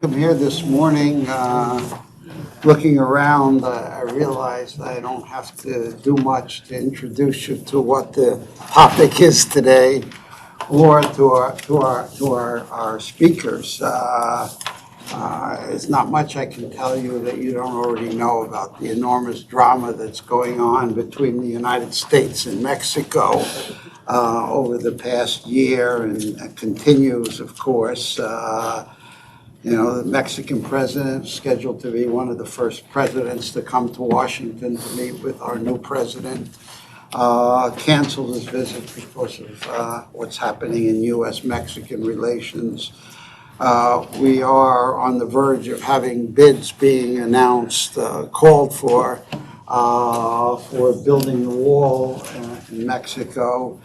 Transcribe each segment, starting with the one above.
I'm here this morning, looking around. I realized I don't have to do much to introduce you to what the topic is today, or to our speakers. It's not much I can tell you that you don't already know about the enormous drama that's going on between the United States and Mexico over the past year, and continues, of course. The Mexican president is scheduled to be one of the first presidents to come to Washington to meet with our new president. Canceled his visit because of what's happening in U.S.-Mexican relations. We are on the verge of having bids being announced, called for building the wall in Mexico.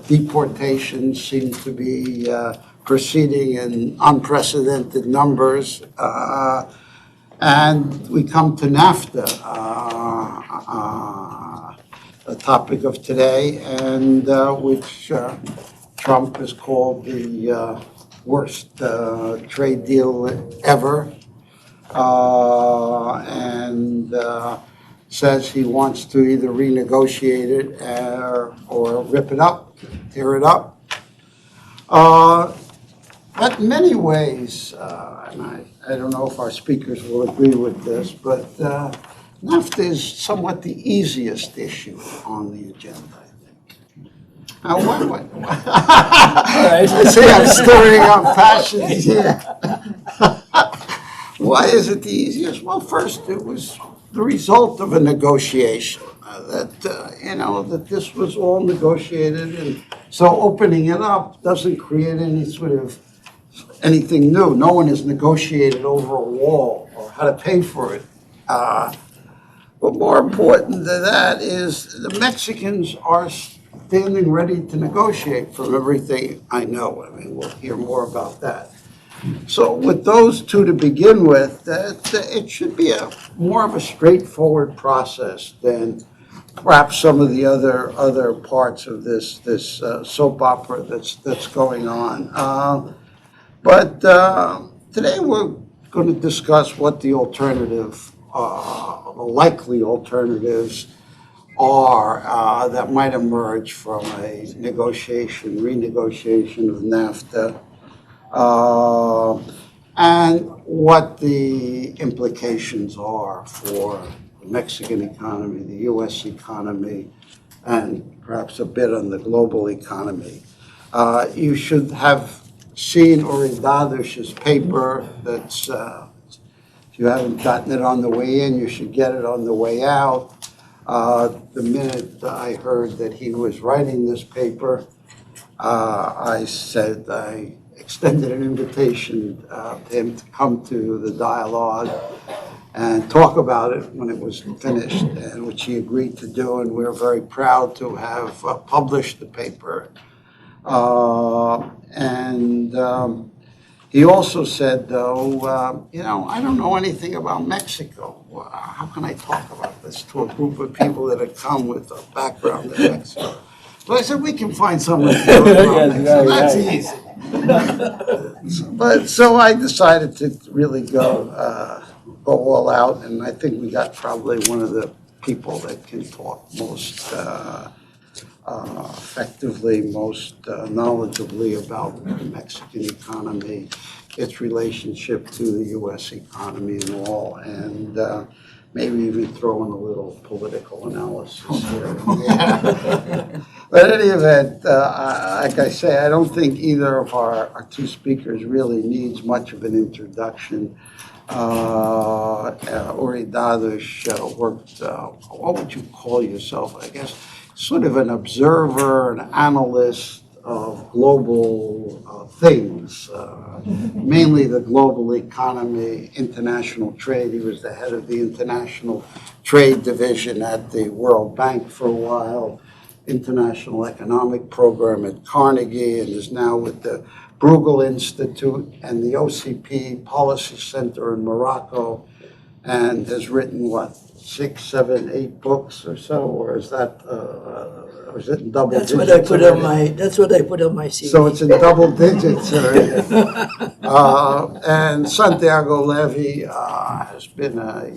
Deportations seem to be proceeding in unprecedented numbers, and we come to NAFTA, the topic of today, and which Trump has called the worst trade deal ever, and says he wants to either renegotiate it or rip it up, tear it up. But in many ways, and I don't know if our speakers will agree with this, but NAFTA is somewhat the easiest issue on the agenda, I think. Now, what? I see I'm stirring up passions here. Why is it the easiest? Well, first, it was the result of a negotiation. That this was all negotiated, and so opening it up doesn't create any sort of anything new. No one has negotiated over a wall or how to pay for it. But more important than that is the Mexicans are standing ready to negotiate from everything I know. I mean, we'll hear more about that. So with those two to begin with, it should be more of a straightforward process than perhaps some of the other parts of this soap opera that's going on. But today we're going to discuss what the likely alternatives are that might emerge from a renegotiation of NAFTA, and what the implications are for the Mexican economy, the U.S. economy, and perhaps a bit on the global economy. You should have seen Uri Dadush's paper. That's if you haven't gotten it on the way in, you should get it on the way out. The minute I heard that he was writing this paper, I extended an invitation to him to come to the dialogue and talk about it when it was finished, and which he agreed to do, and we're very proud to have published the paper. He also said, though, I don't know anything about Mexico. How can I talk about this to a group of people that have come with a background in Mexico? So I said, we can find someone to talk about Mexico. That's easy. So I decided to really go all out, and I think we got probably one of the people that can talk most effectively, most knowledgeably about the Mexican economy, its relationship to the U.S. economy and all, and maybe even throw in a little political analysis here. But in any event, like I say, I don't think either of our two speakers really needs much of an introduction. Uri Dadush worked, what would you call yourself, I guess, sort of an observer, an analyst of global things, mainly the global economy, international trade. He was the head of the international trade division at the World Bank for a while, international economic program at Carnegie, and is now with the Bruegel Institute and the OCP Policy Center in Morocco. and has written, what, 6, 7, 8 books or so, or is that, or is it in double That's digits? what I put on my. That's what I put on my CV. So it's in double digits already. And Santiago Levy has been a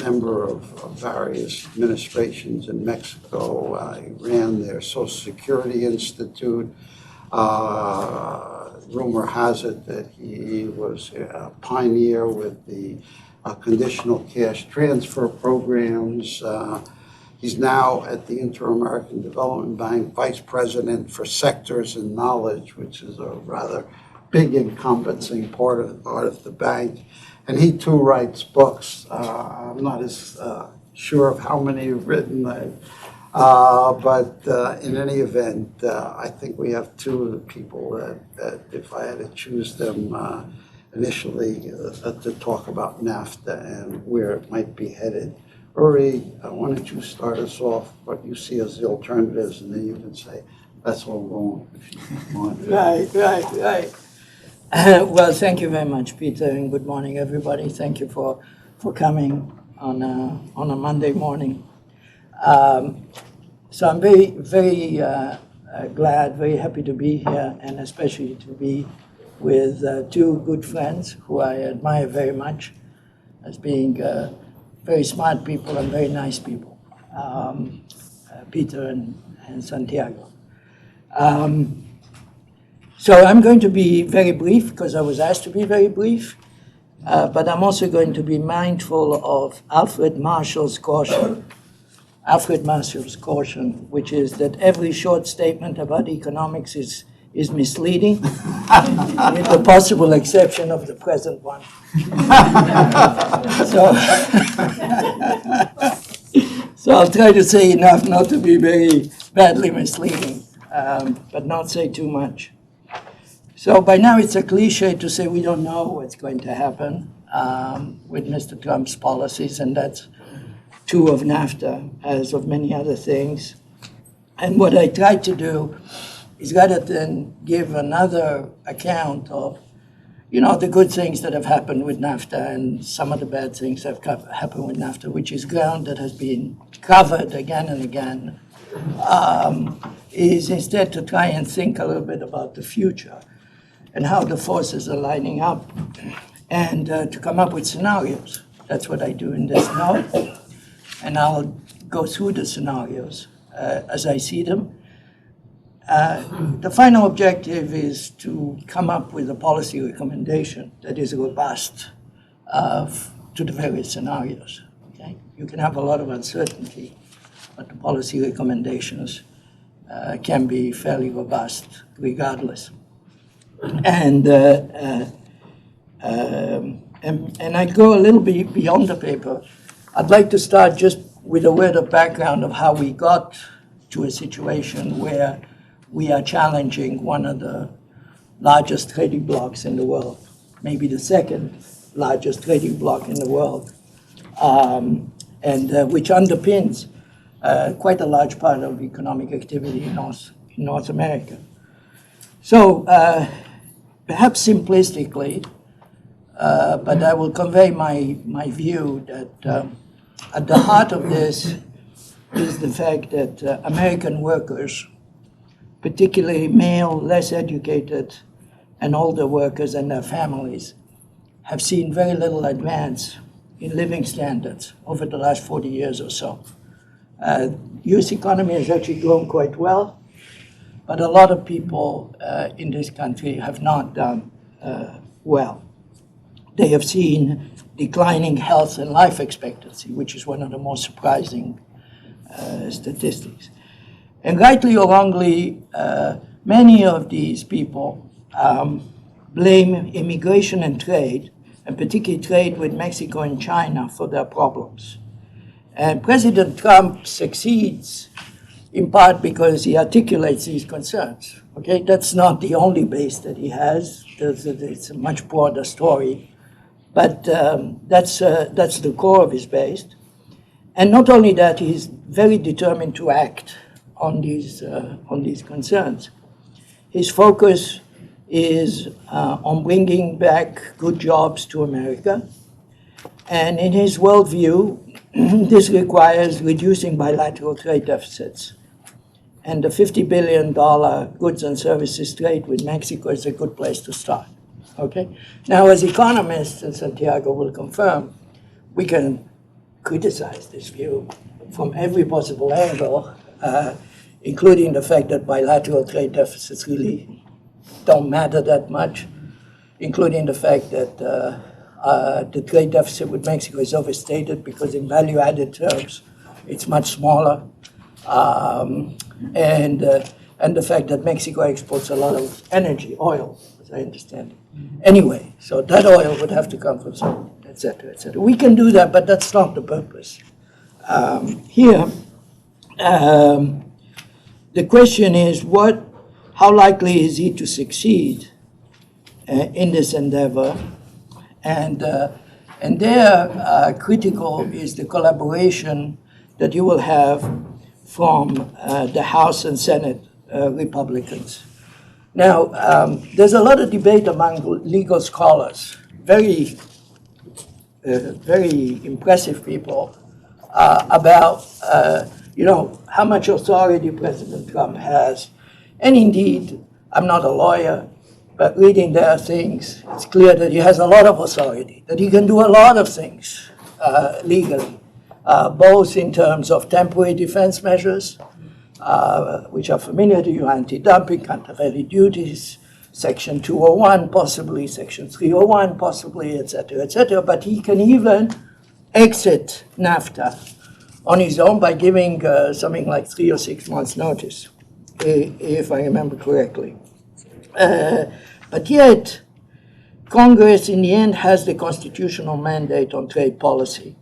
member of various administrations in Mexico. He ran their Social Security Institute. Rumor has it that he was a pioneer with the conditional cash transfer programs. He's now at the Inter-American Development Bank, Vice President for Sectors and Knowledge, which is a rather big encompassing part of the bank. And he too writes books. I'm not as sure of how many you've written, but in any event, I think we have two of the people that if I had to choose them initially to talk about NAFTA and where it might be headed. Uri, why don't you start us off what you see as the alternatives, and then you can say, that's all wrong, if you want. Right. Well, thank you very much, Peter, and good morning, everybody. Thank you for coming on a Monday morning. So I'm very glad, very happy to be here, and especially to be with two good friends who I admire very much as being very smart people and very nice people, Peter and Santiago. So I'm going to be very brief because I was asked to be very brief, but I'm also going to be mindful of Alfred Marshall's caution, which is that every short statement about economics is misleading, with the possible exception of the present one. So I'll try to say enough not to be very badly misleading, but not say too much. So by now it's a cliche to say we don't know what's going to happen with Mr. Trump's policies, and that's true of NAFTA as of many other things. And what I tried to do is rather than give another account of, the good things that have happened with NAFTA and some of the bad things that have happened with NAFTA, which is ground that has been covered again and again, is instead to try and think a little bit about the future and how the forces are lining up and to come up with scenarios. That's what I do in this note. And I'll go through the scenarios as I see them. The final objective is to come up with a policy recommendation that is robust to the various scenarios. Okay? You can have a lot of uncertainty, but the policy recommendations can be fairly robust regardless. And I go a little bit beyond the paper. I'd like to start just with a word of background of how we got to a situation where we are challenging one of the largest trading blocs in the world, maybe the second largest trading bloc in the world, and which underpins quite a large part of economic activity in North America. So perhaps simplistically, but I will convey my view that at the heart of this is the fact that American workers, particularly male, less educated, and older workers and their families, have seen very little advance in living standards over the last 40 years or so. U.S. economy has actually grown quite well, but a lot of people in this country have not done well. They have seen declining health and life expectancy, which is one of the most surprising statistics. And rightly or wrongly, many of these people blame immigration and trade, and particularly trade with Mexico and China, for their problems. And President Trump succeeds in part because he articulates these concerns. Okay, that's not the only base that he has. It's a much broader story, but that's the core of his base. And not only that, he's very determined to act on these concerns. His focus is on bringing back good jobs to America, And in his worldview, this requires reducing bilateral trade deficits. And the $50 billion goods and services trade with Mexico is a good place to start. Okay? Now, as economists, and Santiago will confirm, we can criticize this view from every possible angle, including the fact that bilateral trade deficits really don't matter that much, including the fact that the trade deficit with Mexico is overstated because in value-added terms, it's much smaller. And the fact that Mexico exports a lot of energy, oil, as I understand it. Anyway, so that oil would have to come from somewhere, et cetera, et cetera. We can do that, but that's not the purpose. Here, the question is, how likely is he to succeed in this endeavor? And there, critical is the collaboration that you will have from the House and Senate Republicans. Now, there's a lot of debate among legal scholars, very impressive people, about how much authority President Trump has. And indeed, I'm not a lawyer, but reading their things, it's clear that he has a lot of authority, that he can do a lot of things legally, both in terms of temporary defense measures, which are familiar to you, anti-dumping, countervailing duties, Section 201 possibly, Section 301 possibly, et cetera, but he can even exit NAFTA on his own by giving something like 3 or 6 months' notice, if I remember correctly. But yet, Congress in the end has the constitutional mandate on trade policy,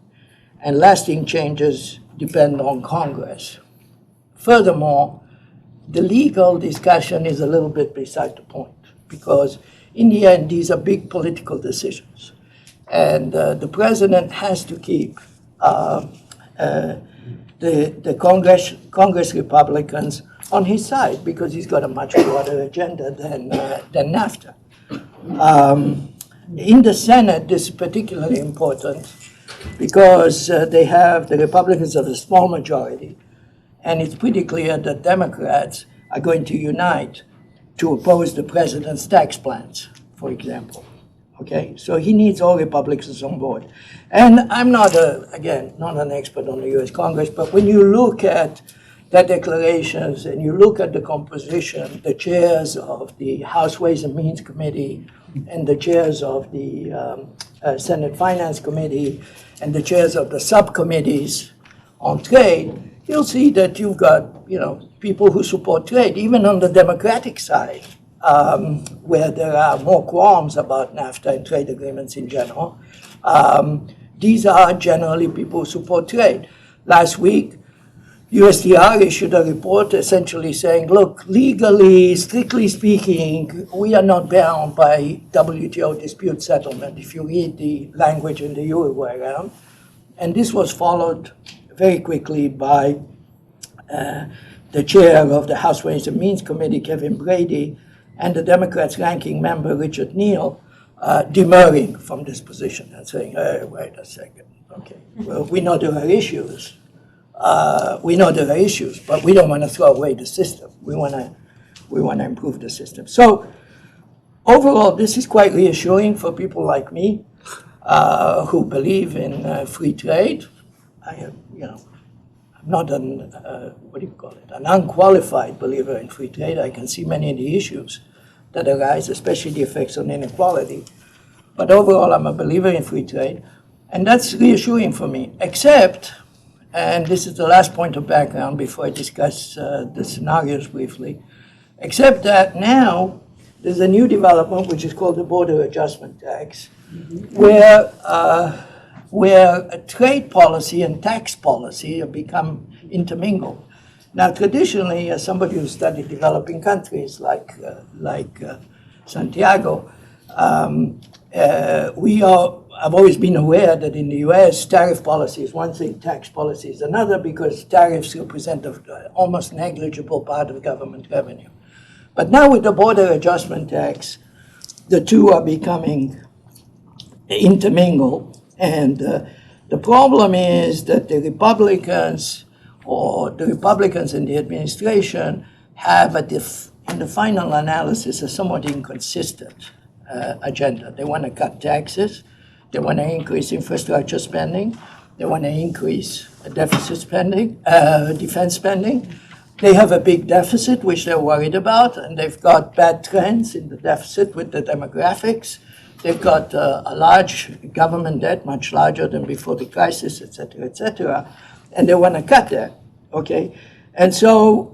and lasting changes depend on Congress. Furthermore, the legal discussion is a little bit beside the point, because in the end, these are big political decisions. And the president has to keep the Congress Republicans on his side, because he's got a much broader agenda than NAFTA. In the Senate, this is particularly important because the Republicans have a small majority, and it's pretty clear that Democrats are going to unite to oppose the president's tax plans, for example. Okay, so he needs all Republicans on board. And I'm not an expert on the US Congress, but when you look at the declarations and you look at the composition, the chairs of the House Ways and Means Committee and the chairs of the Senate Finance Committee and the chairs of the subcommittees on trade, you'll see that you've got, people who support trade, even on the Democratic side, where there are more qualms about NAFTA and trade agreements in general. These are generally people who support trade. Last week, USTR issued a report essentially saying, look, legally, strictly speaking, we are not bound by WTO dispute settlement, if you read the language in the Uruguay round. And this was followed very quickly by the chair of the House Ways and Means Committee, Kevin Brady, and the Democrats' ranking member, Richard Neal, demurring from this position and saying, hey, wait a second, okay, well, we know there are issues. But we don't want to throw away the system. We want to improve the system. So overall, this is quite reassuring for people like me who believe in free trade. I'm not an unqualified believer in free trade. I can see many of the issues that arise, especially the effects on inequality. But overall, I'm a believer in free trade, and that's reassuring for me, except, and this is the last point of background before I discuss the scenarios briefly, except that now there's a new development which is called the border adjustment tax, where trade policy and tax policy have become intermingled. Now, traditionally, as somebody who studied developing countries like Santiago, I've always been aware that in the US, tariff policy is one thing, tax policy is another, because tariffs represent an almost negligible part of government revenue. But now with the border adjustment tax, the two are becoming intermingled. And the problem is that the Republicans in the administration have in the final analysis a somewhat inconsistent agenda. They want to cut taxes. They want to increase infrastructure spending. They want to increase deficit spending, defense spending. They have a big deficit, which they're worried about, and they've got bad trends in the deficit with the demographics. They've got a large government debt, much larger than before the crisis, et cetera, and they want to cut that, okay? And so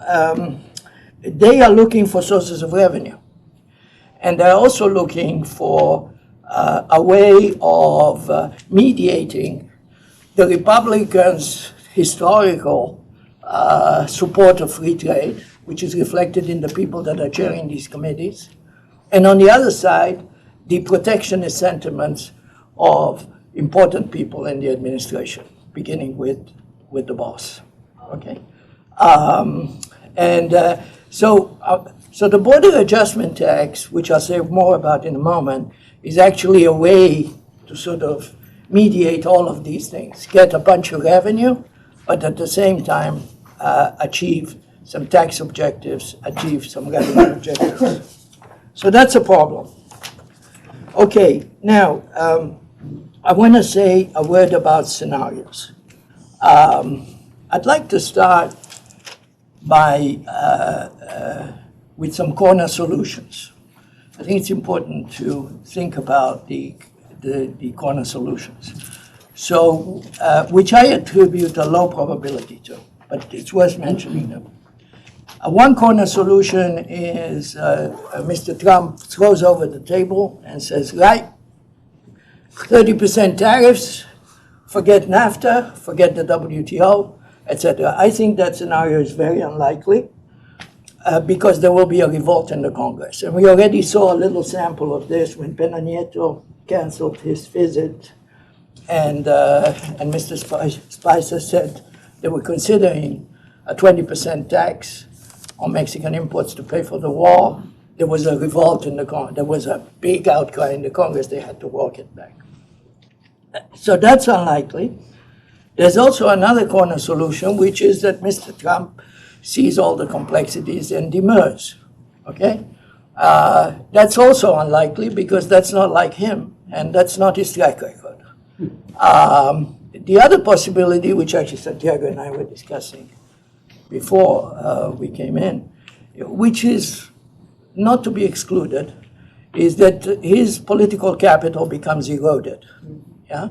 they are looking for sources of revenue. And they're also looking for a way of mediating the Republicans' historical support of free trade, which is reflected in the people that are chairing these committees, and on the other side, the protectionist sentiments of important people in the administration, beginning with the boss. Okay, so the border adjustment tax, which I'll say more about in a moment, is actually a way to sort of mediate all of these things, get a bunch of revenue, but at the same time achieve some tax objectives, achieve some revenue objectives. So that's a problem. Okay, now I want to say a word about scenarios. I'd like to start with some corner solutions. I think it's important to think about the corner solutions. So, which I attribute a low probability to, but it's worth mentioning them. One corner solution is Mr. Trump throws over the table and says, right, 30% tariffs, forget NAFTA, forget the WTO, etc. I think that scenario is very unlikely because there will be a revolt in the Congress. And we already saw a little sample of this when Pena Nieto canceled his visit and Mr. Spicer said they were considering a 20% tax on Mexican imports to pay for the war. There was a revolt in the Congress. There was a big outcry in the Congress. They had to walk it back. So that's unlikely. There's also another corner solution, which is that Mr. Trump sees all the complexities and demurs, okay? That's also unlikely because that's not like him and that's not his track record. The other possibility, which actually Santiago and I were discussing before we came in, which is not to be excluded, is that his political capital becomes eroded. Yeah?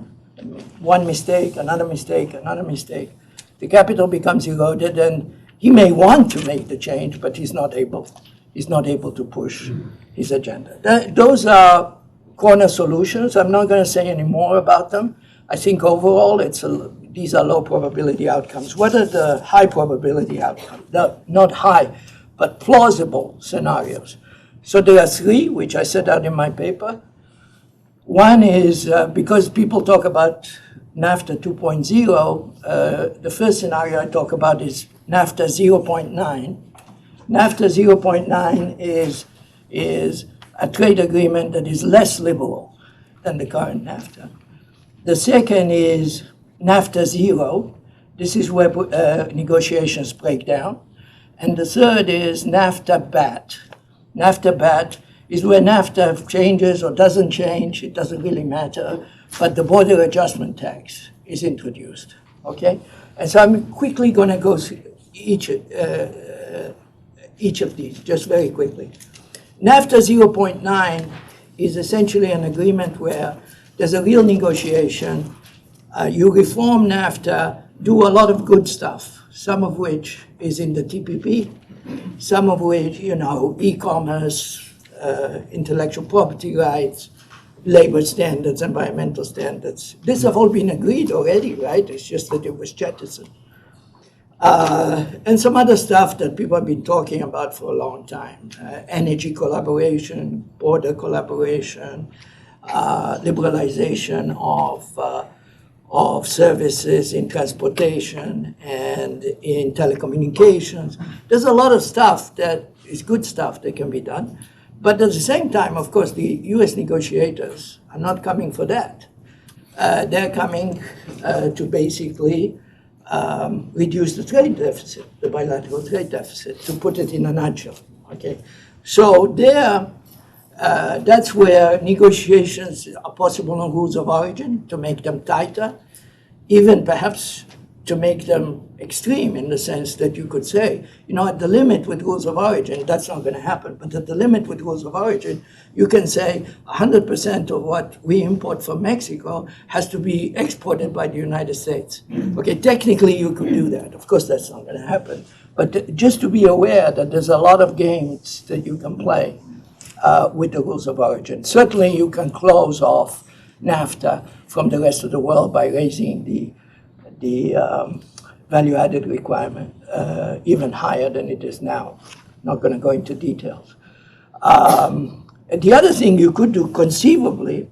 One mistake, another mistake, another mistake. The capital becomes eroded, and he may want to make the change, but he's not able. He's not able to push his agenda. Those are corner solutions. I'm not going to say any more about them. I think overall, these are low probability outcomes. What are the high probability outcomes? Not high, but plausible scenarios. So there are three, which I set out in my paper. One is because people talk about NAFTA 2.0, the first scenario I talk about is NAFTA 0.9. NAFTA 0.9 is a trade agreement that is less liberal than the current NAFTA. The second is NAFTA 0. This is where negotiations break down. And the third is NAFTA BAT. NAFTA BAT is where NAFTA changes or doesn't change, it doesn't really matter, but the border adjustment tax is introduced, okay? And so I'm quickly going to go through each of these, just very quickly. NAFTA 0.9 is essentially an agreement where there's a real negotiation. You reform NAFTA, do a lot of good stuff, some of which is in the TPP, some of which, e-commerce, intellectual property rights, labor standards, environmental standards. These have all been agreed already, right? It's just that it was jettisoned. And some other stuff that people have been talking about for a long time. Energy collaboration, border collaboration, liberalization of services in transportation and in telecommunications. There's a lot of stuff that is good stuff that can be done. But at the same time, of course, the U.S. negotiators are not coming for that. they're coming to basically reduce the trade deficit, the bilateral trade deficit, to put it in a nutshell. Okay, so that's where negotiations are possible on rules of origin to make them tighter, even perhaps to make them extreme in the sense that you could say, at the limit with rules of origin, that's not going to happen. But at the limit with rules of origin, you can say 100% of what we import from Mexico has to be exported by the United States. Okay, technically you could do that. Of course, that's not going to happen. But just to be aware that there's a lot of games that you can play with the rules of origin. Certainly you can close off NAFTA from the rest of the world by raising the value-added requirement even higher than it is now. Not going to go into details. The other thing you could do conceivably,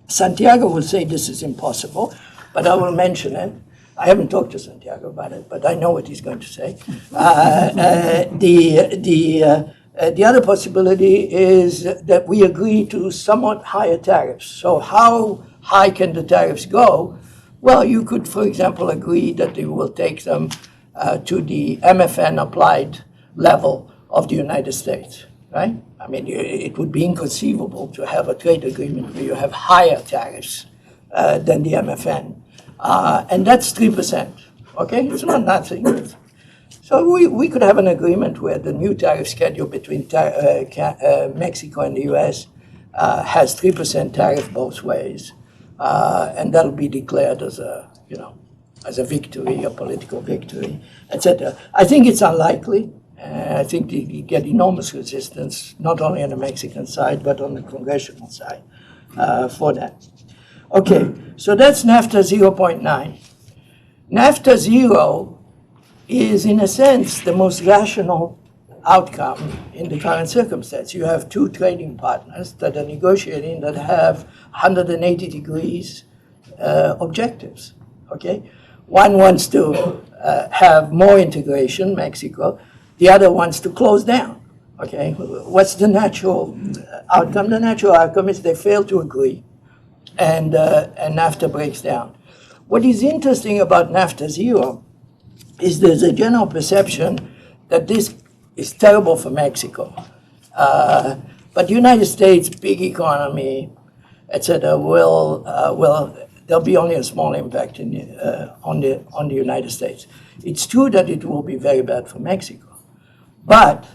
Santiago will say this is impossible, but I will mention it. I haven't talked to Santiago about it, but I know what he's going to say. The other possibility is that we agree to somewhat higher tariffs. So how high can the tariffs go? Well, you could, for example, agree that they will take them to the MFN applied level of the United States, right? I mean, it would be inconceivable to have a trade agreement where you have higher tariffs than the MFN. And that's 3%, okay? It's not nothing. So we could have an agreement where the new tariff schedule between Mexico and the US has 3% tariff both ways. And that'll be declared as a victory, a political victory, etc. I think it's unlikely. I think you get enormous resistance, not only on the Mexican side, but on the congressional side for that. Okay, so that's NAFTA 0.9. NAFTA 0 is, in a sense, the most rational outcome in the current circumstance. You have two trading partners that are negotiating that have 180 degrees objectives, okay? One wants to have more integration, Mexico. The other wants to close down, okay? What's the natural outcome? The natural outcome is they fail to agree, and NAFTA breaks down. What is interesting about NAFTA 0 is there's a general perception that this is terrible for Mexico. But the United States, big economy, etc., there'll be only a small impact on the United States. It's true that it will be very bad for Mexico, but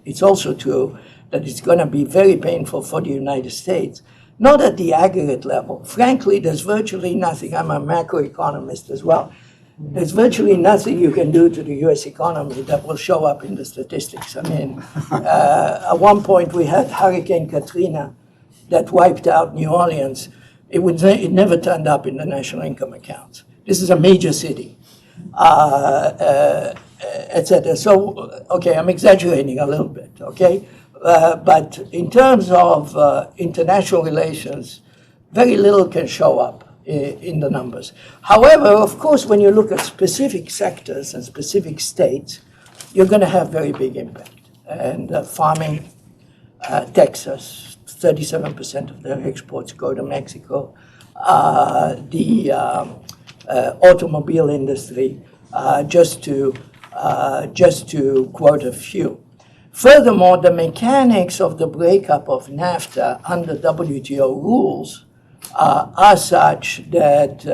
it's also true that it's going to be very painful for the United States, not at the aggregate level. Frankly, there's virtually nothing. I'm a macroeconomist as well. There's virtually nothing you can do to the U.S. economy that will show up in the statistics. I mean, at one point we had Hurricane Katrina that wiped out New Orleans. It never turned up in the national income accounts. This is a major city, etc. So, okay, I'm exaggerating a little bit, okay? But in terms of international relations, very little can show up in the numbers. However, of course, when you look at specific sectors and specific states, you're going to have very big impact. And farming, Texas, 37% of their exports go to Mexico. The automobile industry, just to quote a few. Furthermore, the mechanics of the breakup of NAFTA under WTO rules are such that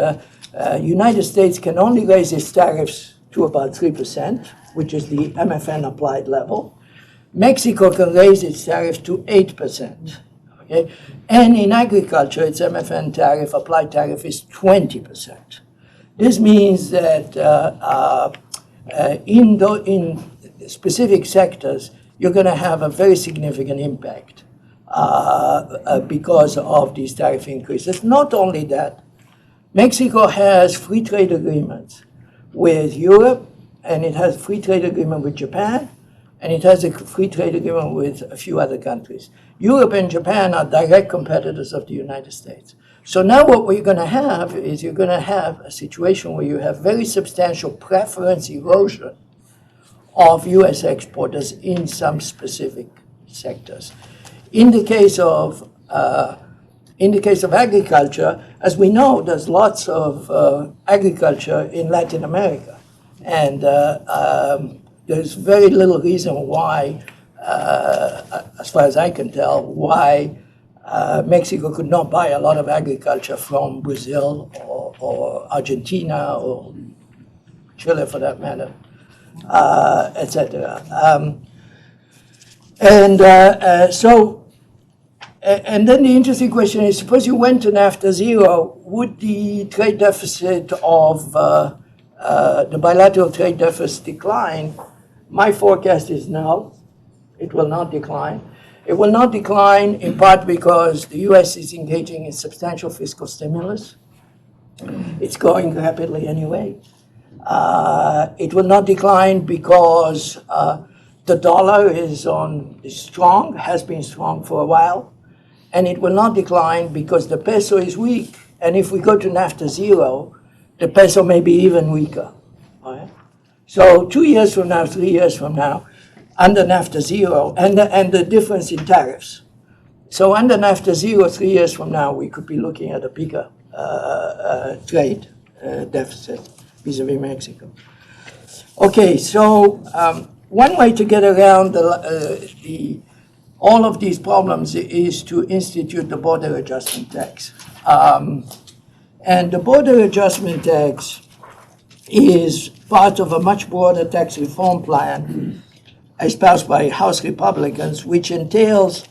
United States can only raise its tariffs to about 3%, which is the MFN applied level. Mexico can raise its tariff to 8%. Okay? And in agriculture, its MFN tariff, applied tariff, is 20%. This means that in specific sectors, you're going to have a very significant impact because of these tariff increases. Not only that, Mexico has free trade agreements with Europe, and it has a free trade agreement with Japan, and it has a free trade agreement with a few other countries. Europe and Japan are direct competitors of the United States. So now what we're going to have is you're going to have a situation where you have very substantial preference erosion of U.S. exporters in some specific sectors. In the case of in the case of agriculture, as we know, there's lots of agriculture in Latin America. And there's very little reason why, as far as I can tell, why Mexico could not buy a lot of agriculture from Brazil or Argentina or Chile, for that matter, etc. And then the interesting question is, suppose you went to NAFTA zero, would the trade deficit of the bilateral trade deficit decline? My forecast is no, it will not decline. It will not decline in part because the US is engaging in substantial fiscal stimulus. It's growing rapidly anyway. It will not decline because the dollar is strong, has been strong for a while. And it will not decline because the peso is weak. And if we go to NAFTA zero, the peso may be even weaker. All right? So 2 years from now, 3 years from now, under NAFTA zero, and the difference in tariffs. So under NAFTA zero, 3 years from now, we could be looking at a bigger trade deficit vis-a-vis Mexico. Okay, so one way to get around all of these problems is to institute the border adjustment tax. And the border adjustment tax is part of a much broader tax reform plan espoused by House Republicans, which entails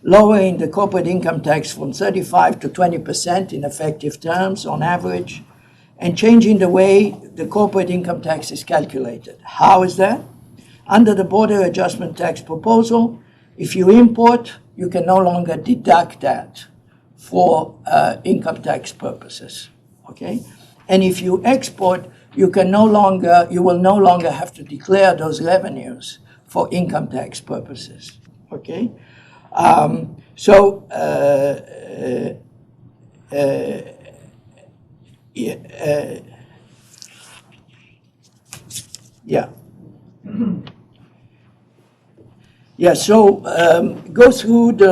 lowering the corporate income tax from 35 to 20% in effective terms on average, and changing the way the corporate income tax is calculated. How is that? Under the border adjustment tax proposal, if you import, you can no longer deduct that for income tax purposes, okay? And if you export, you will no longer have to declare those revenues for income tax purposes, okay? So go through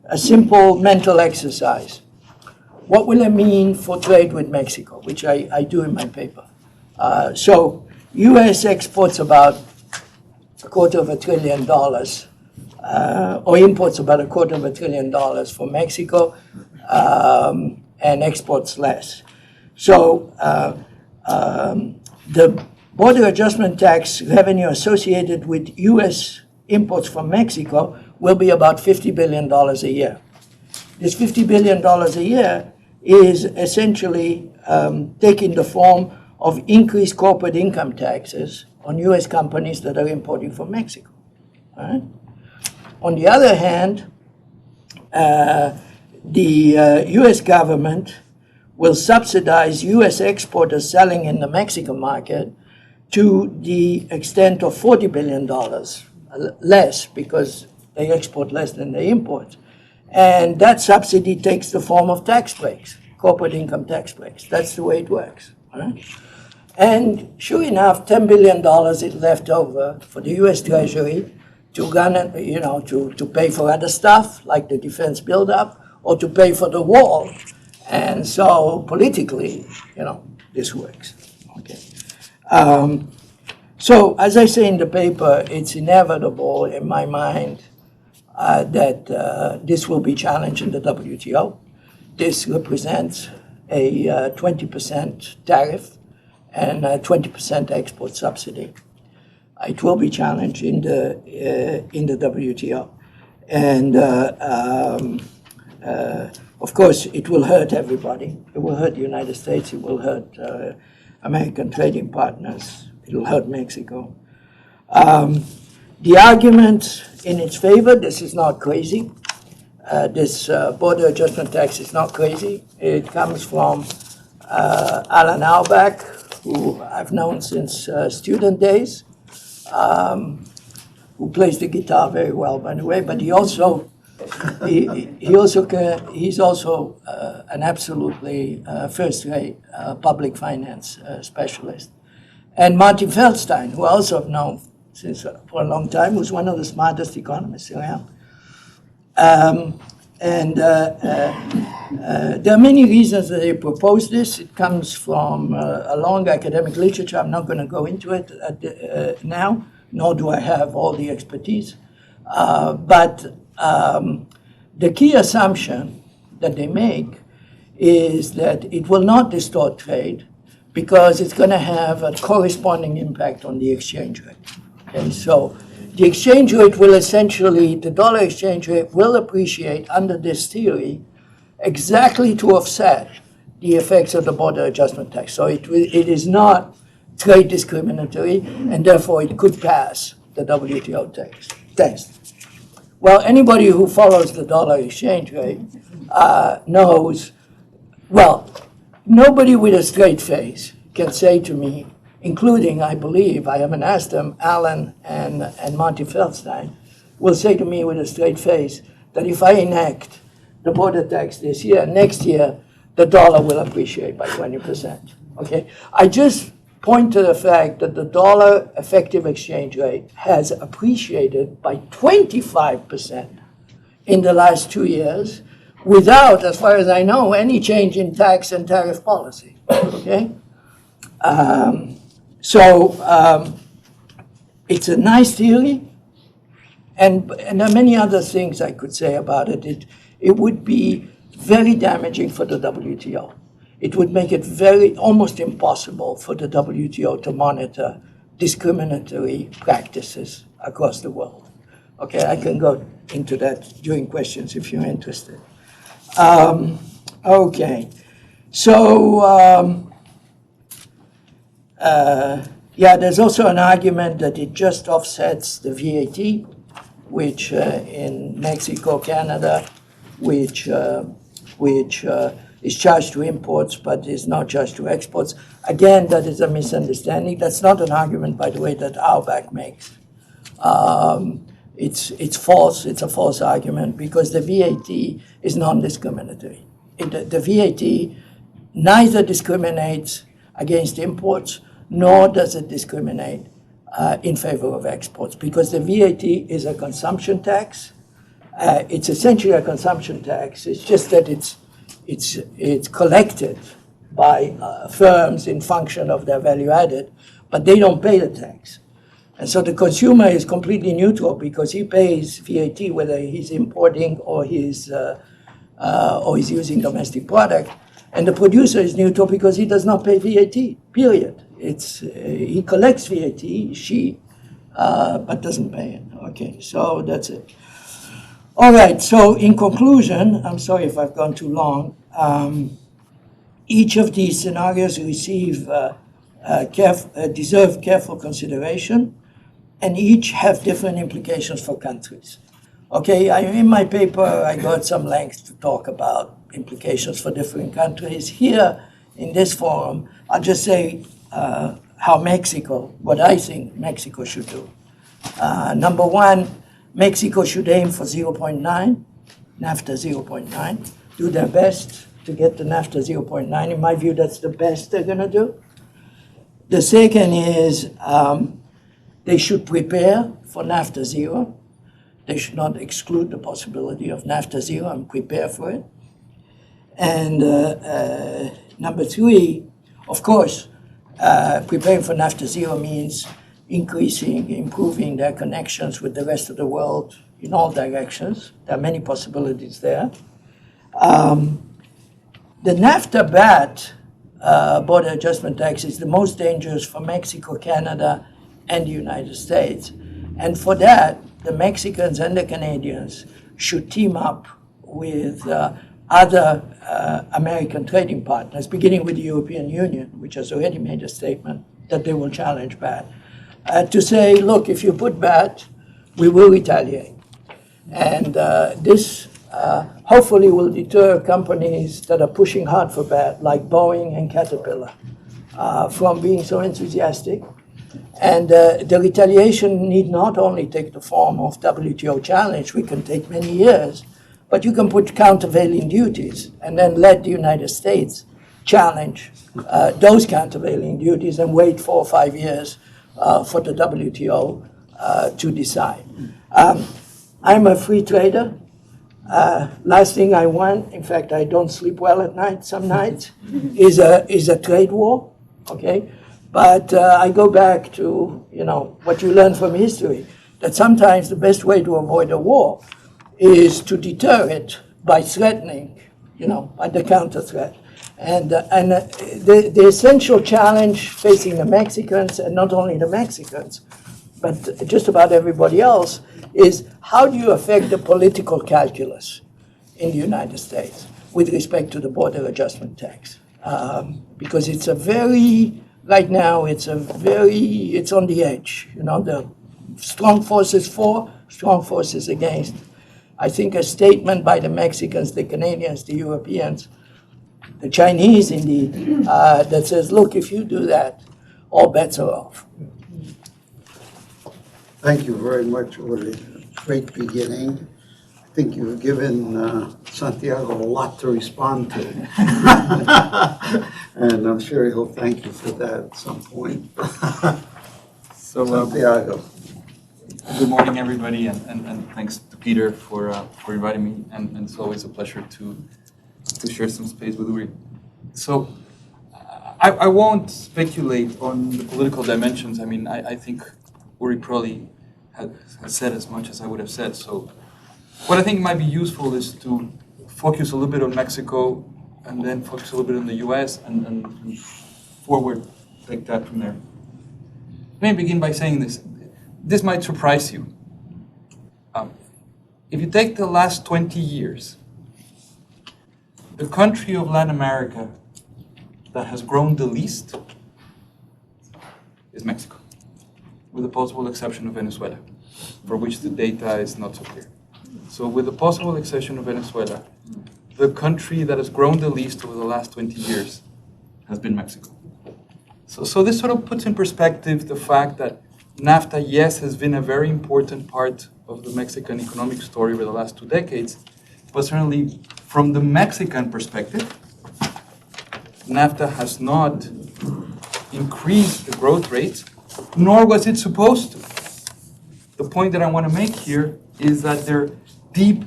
a simple mental exercise. What will it mean for trade with Mexico, which I do in my paper? So U.S. exports about $250 billion, or imports about $250 billion from Mexico, and exports less. So the border adjustment tax revenue associated with U.S. imports from Mexico will be about $50 billion a year. This $50 billion a year is essentially taking the form of increased corporate income taxes on U.S. companies that are importing from Mexico. All right? On the other hand, the U.S. government will subsidize U.S. exporters selling in the Mexican market to the extent of $40 billion less, because they export less than they import. And that subsidy takes the form of tax breaks, corporate income tax breaks. That's the way it works. All right? And sure enough, $10 billion is left over for the U.S. Treasury to run, to pay for other stuff like the defense buildup, or to pay for the wall. And so politically, this works. Okay. So as I say in the paper, it's inevitable in my mind that this will be challenged in the WTO. This represents a 20% tariff and a 20% export subsidy. It will be challenged in the WTO, and of course it will hurt everybody. It will hurt the United States. It will hurt American trading partners. It will hurt Mexico. The argument in its favor, this is not crazy. This border adjustment tax is not crazy. It comes from Alan Auerbach, who I've known since student days, who plays the guitar very well, by the way. But he's also an absolutely first-rate public finance specialist. And Martin Feldstein, who I also have known for a long time, who's one of the smartest economists around. And there are many reasons that they propose this. It comes from a long academic literature. I'm not going to go into it now, nor do I have all the expertise. But the key assumption that they make is that it will not distort trade because it's going to have a corresponding impact on the exchange rate. Okay, so the exchange rate will essentially, the dollar exchange rate will appreciate under this theory exactly to offset the effects of the border adjustment tax. So it is not trade discriminatory, and therefore it could pass the WTO test. Well, anybody who follows the dollar exchange rate knows, well, nobody with a straight face can say to me, including, I believe, I haven't asked them, Alan and Monty Feldstein, will say to me with a straight face that if I enact the border tax this year, next year, the dollar will appreciate by 20%. Okay? I just point to the fact that the dollar effective exchange rate has appreciated by 25% in the last 2 years without, as far as I know, any change in tax and tariff policy. Okay? So it's a nice theory, and there are many other things I could say about it. It would be very damaging for the WTO. It would make it almost impossible for the WTO to monitor discriminatory practices across the world. Okay, I can go into that during questions if you're interested. Okay, so yeah, there's also an argument that it just offsets the VAT, which in Mexico, Canada, which is charged to imports but is not charged to exports. Again, that is a misunderstanding. That's not an argument, by the way, that Auerbach makes. It's false. It's a false argument because the VAT is non-discriminatory. The VAT neither discriminates against imports nor does it discriminate in favor of exports because the VAT is a consumption tax. It's essentially a consumption tax. It's just that it's collected by firms in function of their value added, but they don't pay the tax. And so the consumer is completely neutral because he pays VAT whether he's importing or he's using domestic product. And the producer is neutral because he does not pay VAT, period. He collects VAT, but doesn't pay it. Okay, so that's it. All right, so in conclusion, I'm sorry if I've gone too long. Each of these scenarios deserve careful consideration, and each have different implications for countries. Okay, in my paper, I go at some length to talk about implications for different countries. Here, in this forum, I'll just say what I think Mexico should do. Number one, Mexico should aim for 0.9, NAFTA 0.9, do their best to get the NAFTA 0.9. In my view, that's the best they're going to do. The second is they should prepare for NAFTA 0. They should not exclude the possibility of NAFTA 0 and prepare for it. And number three, of course, preparing for NAFTA 0 means improving their connections with the rest of the world in all directions. There are many possibilities there. The NAFTA BAT, border adjustment tax, is the most dangerous for Mexico, Canada, and the United States. And for that, the Mexicans and the Canadians should team up with other American trading partners, beginning with the European Union, which has already made a statement that they will challenge BAT, to say, look, if you put BAT, we will retaliate. And this hopefully will deter companies that are pushing hard for BAT, like Boeing and Caterpillar, from being so enthusiastic. And the retaliation need not only take the form of WTO challenge, which can take many years, but you can put countervailing duties and then let the United States challenge those countervailing duties and wait 4 or 5 years for the WTO to decide. I'm a free trader. Last thing I want, in fact, I don't sleep well at night some nights, is a trade war, okay? But I go back to, what you learn from history, that sometimes the best way to avoid a war is to deter it by threatening, by the counter threat. And the essential challenge facing the Mexicans, and not only the Mexicans, but just about everybody else, is how do you affect the political calculus in the United States with respect to the border adjustment tax? Because it's right now, it's on the edge. The strong forces for, strong forces against. I think a statement by the Mexicans, the Canadians, the Europeans, the Chinese indeed, that says, look, if you do that, all bets are off. Thank you very much, Uri. Great beginning. I think you've given Santiago a lot to respond to. And I'm sure he'll thank you for that at some point. So, Santiago. good morning, everybody, and thanks to Peter for inviting me, and it's always a pleasure to share some space with Uri. So, I won't speculate on the political dimensions. I mean, I think Uri probably has said as much as I would have said. So, what I think might be useful is to focus a little bit on Mexico, and then focus a little bit on the U.S. and forward take that from there. Let me begin by saying this. This might surprise you. If you take the last 20 years, the country of Latin America that has grown the least is Mexico, with the possible exception of Venezuela, for which the data is not so clear. So with the possible exception of Venezuela, the country that has grown the least over the last 20 years has been Mexico. So this sort of puts in perspective the fact that NAFTA, yes, has been a very important part of the Mexican economic story over the last 2 decades, but certainly from the Mexican perspective, NAFTA has not increased the growth rate, nor was it supposed to. The point that I want to make here is that there are deep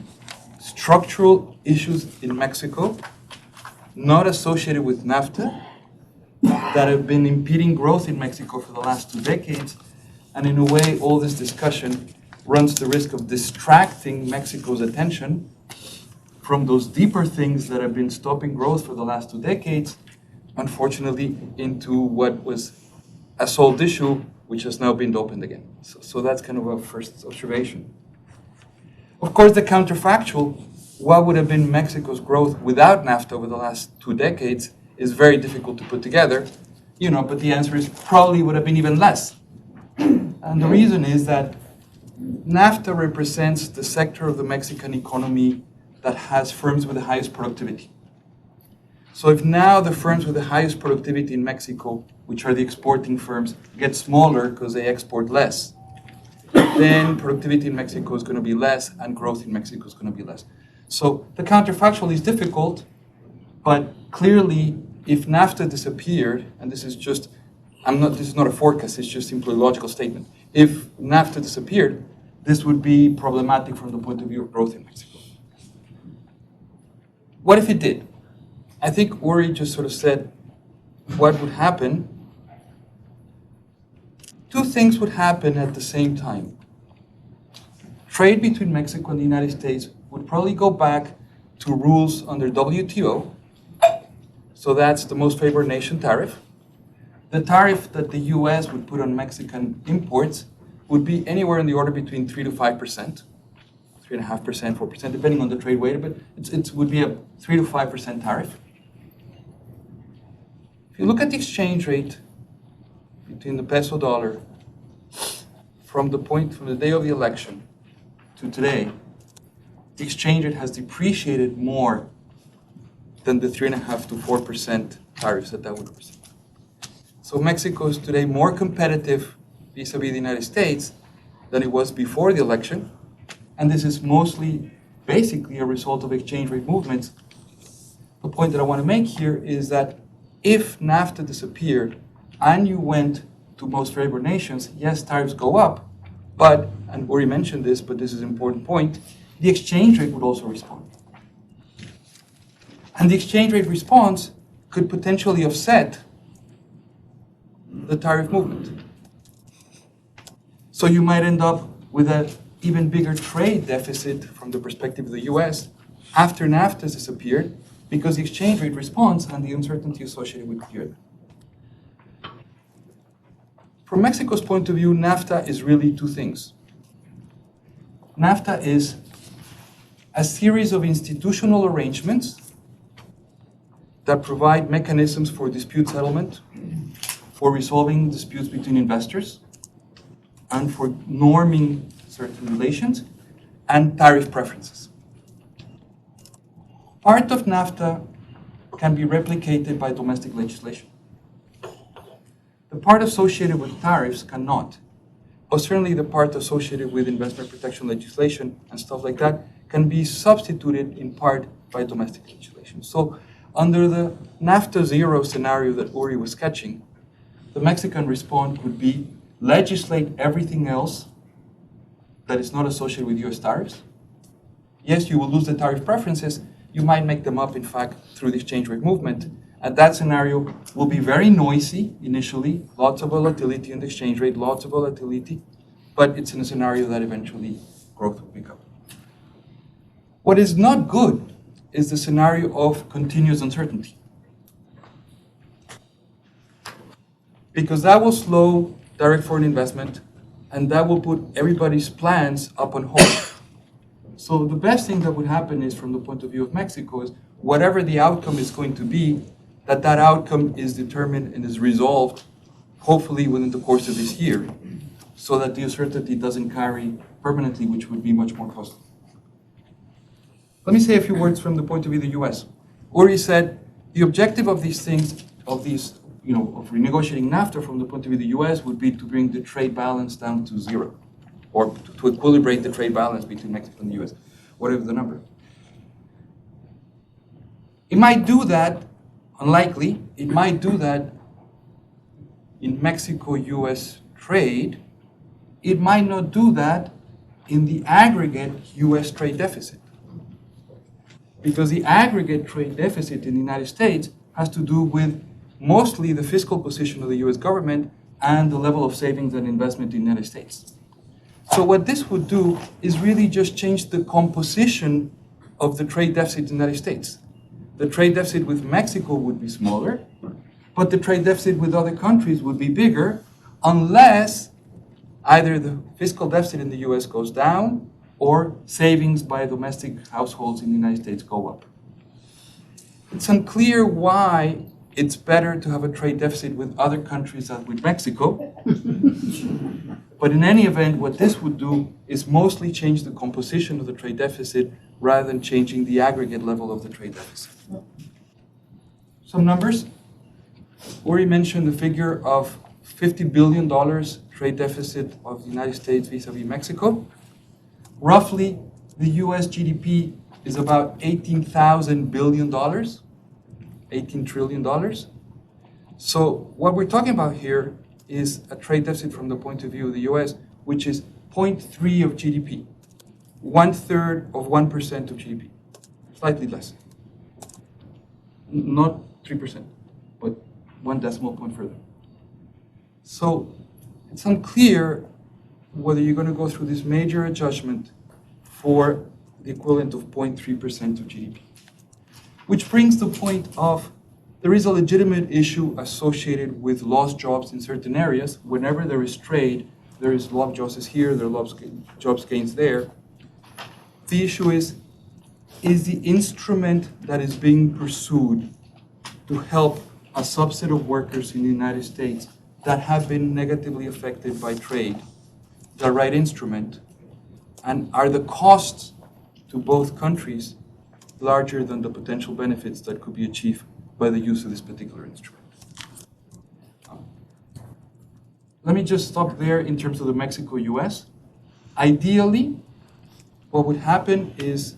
structural issues in Mexico, not associated with NAFTA, that have been impeding growth in Mexico for the last 2 decades. And in a way, all this discussion runs the risk of distracting Mexico's attention from those deeper things that have been stopping growth for the last 2 decades, unfortunately, into what was a solved issue, which has now been opened again. So that's kind of a first observation. Of course, the counterfactual, what would have been Mexico's growth without NAFTA over the last 2 decades, is very difficult to put together, but the answer is probably would have been even less. And the reason is that NAFTA represents the sector of the Mexican economy that has firms with the highest productivity. So if now the firms with the highest productivity in Mexico, which are the exporting firms, get smaller because they export less, then productivity in Mexico is going to be less and growth in Mexico is going to be less. So the counterfactual is difficult, but clearly if NAFTA disappeared, and this is not a forecast, it's just simply a logical statement. If NAFTA disappeared, this would be problematic from the point of view of growth in Mexico. What if it did? I think Uri just sort of said what would happen. 2 things would happen at the same time. Trade between Mexico and the United States would probably go back to rules under WTO. So that's the most favored nation tariff. The tariff that the US would put on Mexican imports would be anywhere in the order between 3 to 5%, 3.5%, 4%, depending on the trade weight, but it would be a 3 to 5% tariff. If you look at the exchange rate between the peso dollar from the day of the election to today, the exchange rate has depreciated more than the 3.5 to 4% tariffs that would represent. So Mexico is today more competitive vis-a-vis the United States than it was before the election, and this is basically a result of exchange rate movements. The point that I want to make here is that if NAFTA disappeared and you went to most favored nations, yes, tariffs go up, but, and Uri mentioned this, but this is an important point, the exchange rate would also respond. And the exchange rate response could potentially offset the tariff movement. So you might end up with an even bigger trade deficit from the perspective of the US after NAFTA has disappeared, because the exchange rate response and the uncertainty associated with it. From Mexico's point of view, NAFTA is really two things. NAFTA is a series of institutional arrangements that provide mechanisms for dispute settlement, for resolving disputes between investors, and for norming certain relations, and tariff preferences. Part of NAFTA can be replicated by domestic legislation. The part associated with tariffs cannot. Or certainly the part associated with investment protection legislation and stuff like that can be substituted in part by domestic legislation. So under the NAFTA zero scenario that Uri was sketching, the Mexican response would be legislate everything else that is not associated with US tariffs. Yes, you will lose the tariff preferences. You might make them up, in fact, through the exchange rate movement. And that scenario will be very noisy initially, lots of volatility in the exchange rate, lots of volatility, but it's in a scenario that eventually growth will pick up. What is not good is the scenario of continuous uncertainty, because that will slow direct foreign investment, and that will put everybody's plans up on hold. So the best thing that would happen is, from the point of view of Mexico, is whatever the outcome is going to be, that outcome is determined and is resolved, hopefully within the course of this year, so that the uncertainty doesn't carry permanently, which would be much more costly. Let me say a few words from the point of view of the US. Uri said the objective of these things, of renegotiating NAFTA from the point of view of the US would be to bring the trade balance down to zero, or to equilibrate the trade balance between Mexico and the US, whatever the number. It might do that, unlikely, it might do that in Mexico-US trade. It might not do that in the aggregate US trade deficit. Because the aggregate trade deficit in the United States has to do with mostly the fiscal position of the US government and the level of savings and investment in the United States. So what this would do is really just change the composition of the trade deficit in the United States. The trade deficit with Mexico would be smaller, but the trade deficit with other countries would be bigger, unless either the fiscal deficit in the US goes down or savings by domestic households in the United States go up. It's unclear why it's better to have a trade deficit with other countries than with Mexico. But in any event, what this would do is mostly change the composition of the trade deficit rather than changing the aggregate level of the trade deficit. Some numbers. Uri mentioned the figure of $50 billion trade deficit of the United States vis-a-vis Mexico. Roughly, the US GDP is about $18,000 billion, $18 trillion. So what we're talking about here is a trade deficit from the point of view of the US, which is 0.3 of GDP, 1/3 of 1% of GDP, slightly less. Not 3%, but 1 decimal point further. So it's unclear whether you're going to go through this major adjustment for the equivalent of 0.3% of GDP. Which brings the point of there is a legitimate issue associated with lost jobs in certain areas. Whenever there is trade, there is lost jobs here, there are lost jobs gains there. The issue is the instrument that is being pursued to help a subset of workers in the United States that have been negatively affected by trade the right instrument? And are the costs to both countries larger than the potential benefits that could be achieved by the use of this particular instrument? Let me just stop there in terms of the Mexico-US. Ideally, what would happen is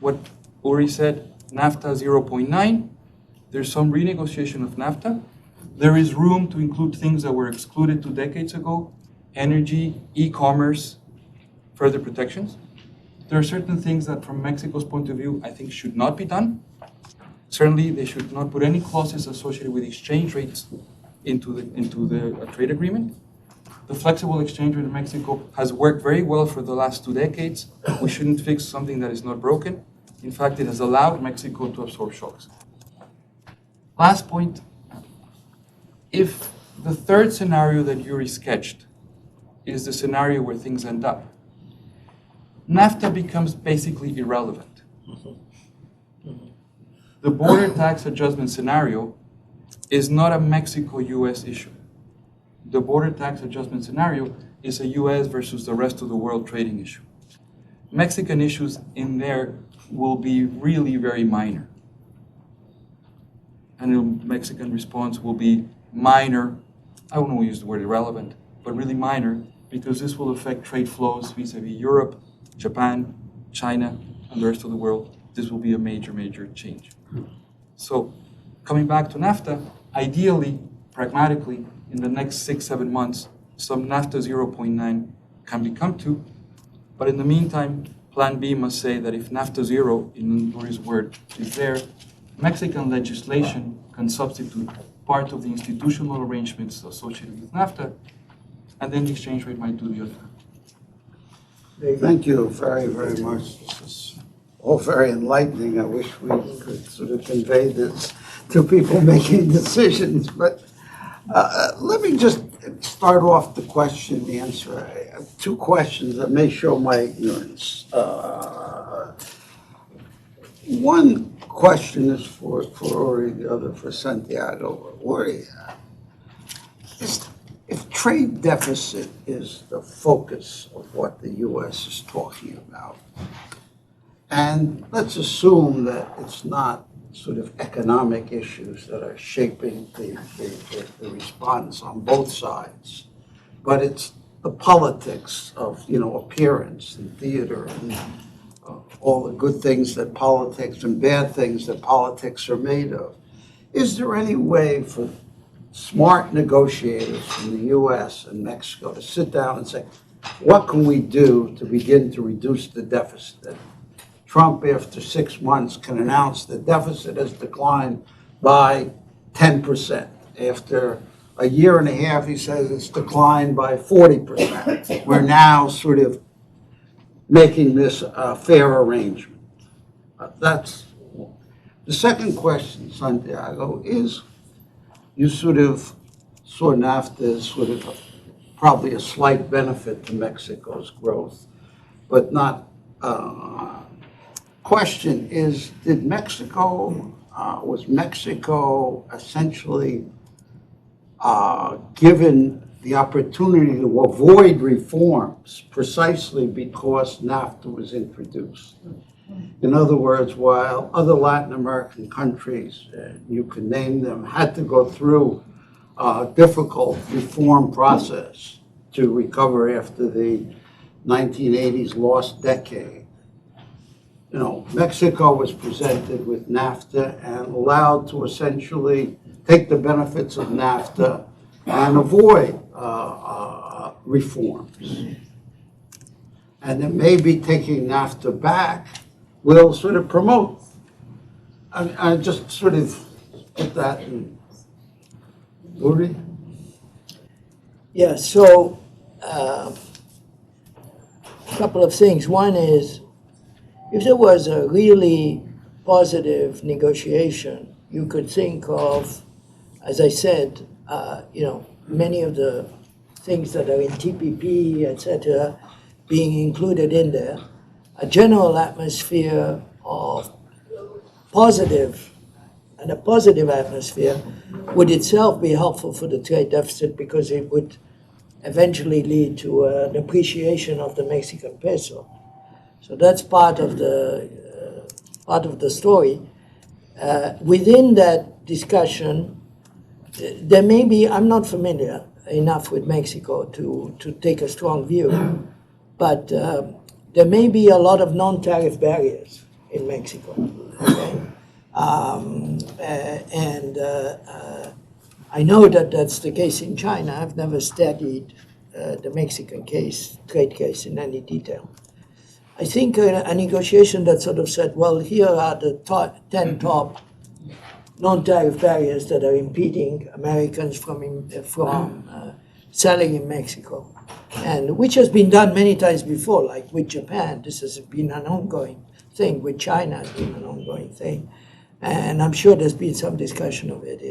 what Uri said, NAFTA 0.9. There's some renegotiation of NAFTA. There is room to include things that were excluded 2 decades ago, energy, e-commerce, further protections. There are certain things that from Mexico's point of view, I think should not be done. Certainly, they should not put any clauses associated with exchange rates into the trade agreement. The flexible exchange rate in Mexico has worked very well for the last 2 decades. We shouldn't fix something that is not broken. In fact, it has allowed Mexico to absorb shocks. Last point, if the third scenario that Uri sketched is the scenario where things end up, NAFTA becomes basically irrelevant. The border tax adjustment scenario is not a Mexico-US issue. The border tax adjustment scenario is a US versus the rest of the world trading issue. Mexican issues in there will be really very minor. And the Mexican response will be minor, I don't want to use the word irrelevant, but really minor, because this will affect trade flows vis-a-vis Europe, Japan, China, and the rest of the world. This will be a major, major change. So coming back to NAFTA, ideally, pragmatically, in the next 6-7 months, some NAFTA 0.9 can become 2. But in the meantime, Plan B must say that if NAFTA 0, in Uri's word, is there, Mexican legislation can substitute part of the institutional arrangements associated with NAFTA, and then the exchange rate might do the other. Thank you very, very much. This is all very enlightening. I wish we could sort of convey this to people making decisions. But let me just start off the question, the answer. I have 2 questions that may show my ignorance. One question is for Uri, the other for Santiago. Uri, if trade deficit is the focus of what the U.S. is talking about, and let's assume that it's not sort of economic issues that are shaping the response on both sides, but it's the politics of, appearance and theater and all the good things that politics and bad things that politics are made of. Is there any way for smart negotiators from the U.S. and Mexico to sit down and say, what can we do to begin to reduce the deficit? Trump, after 6 months, can announce the deficit has declined by 10%. After a year and a half, he says it's declined by 40%. We're now sort of making this a fair arrangement. That's the second question, Santiago, is you sort of saw NAFTA as sort of probably a slight benefit to Mexico's growth, but not. Question is, was Mexico essentially given the opportunity to avoid reforms precisely because NAFTA was introduced? In other words, while other Latin American countries, you can name them, had to go through a difficult reform process to recover after the 1980s lost decade, Mexico was presented with NAFTA and allowed to essentially take the benefits of NAFTA and avoid reforms. And then maybe taking NAFTA back will sort of promote. I just sort of put that in. Uri? Yeah, so a couple of things. One is, if there was a really positive negotiation, you could think of, as I said, many of the things that are in TPP, etc., being included in there. A general atmosphere of positive, and a positive atmosphere would itself be helpful for the trade deficit because it would eventually lead to an appreciation of the Mexican peso. So that's part of the story. Within that discussion, there may be, I'm not familiar enough with Mexico to take a strong view, but there may be a lot of non-tariff barriers in Mexico. Okay? I know that that's the case in China. I've never studied the Mexican trade case in any detail. I think a negotiation that sort of said, well, here are the 10 top non-tariff barriers that are impeding Americans from selling in Mexico, and which has been done many times before, like with Japan. This has been an ongoing thing. With China, has been an ongoing thing, and I'm sure there's been some discussion of it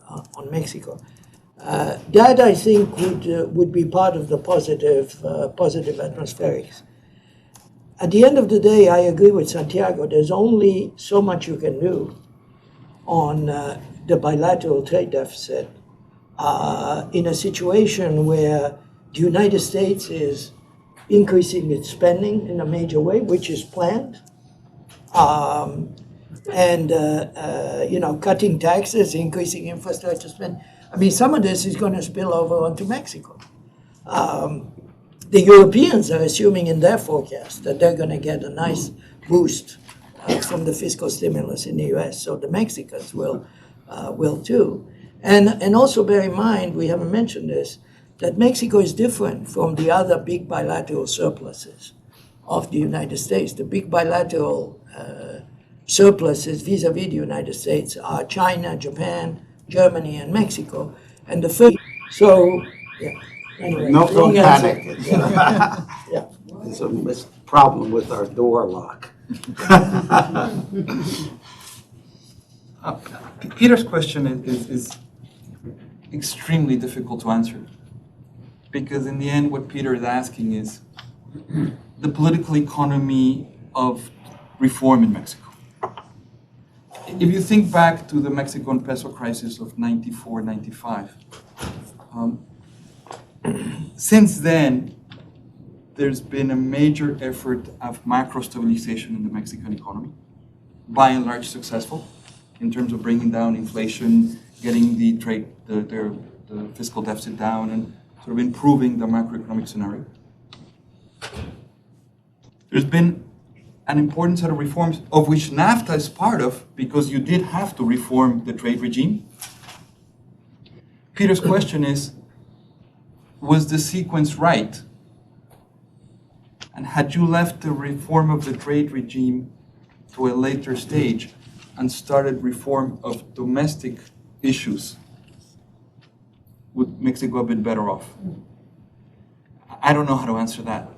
on Mexico. That I think would be part of the positive atmospherics. At the end of the day, I agree with Santiago. There's only so much you can do on the bilateral trade deficit in a situation where the United States is increasing its spending in a major way, which is planned, and cutting taxes, increasing infrastructure spend. I mean, some of this is going to spill over onto Mexico. The Europeans are assuming in their forecast that they're going to get a nice boost from the fiscal stimulus in the U.S., so the Mexicans will too. And also bear in mind, we haven't mentioned this, that Mexico is different from the other big bilateral surpluses of the United States. The big bilateral surpluses vis-a-vis the United States are China, Japan, Germany, and Mexico. And the first, so, yeah. Anyway, No answer. panic. Yeah. There's a problem with our door lock. Peter's question is extremely difficult to answer, because in the end what Peter is asking is the political economy of reform in Mexico. If you think back to the Mexican peso crisis of 94, 95, since then there's been a major effort of macro stabilization in the Mexican economy, by and large successful in terms of bringing down inflation, getting the fiscal deficit down, and sort of improving the macroeconomic scenario. There's been an important set of reforms, of which NAFTA is part of, because you did have to reform the trade regime. Peter's question is, was the sequence right? And had you left the reform of the trade regime to a later stage and started reform of domestic issues, would Mexico have been better off? I don't know how to answer that.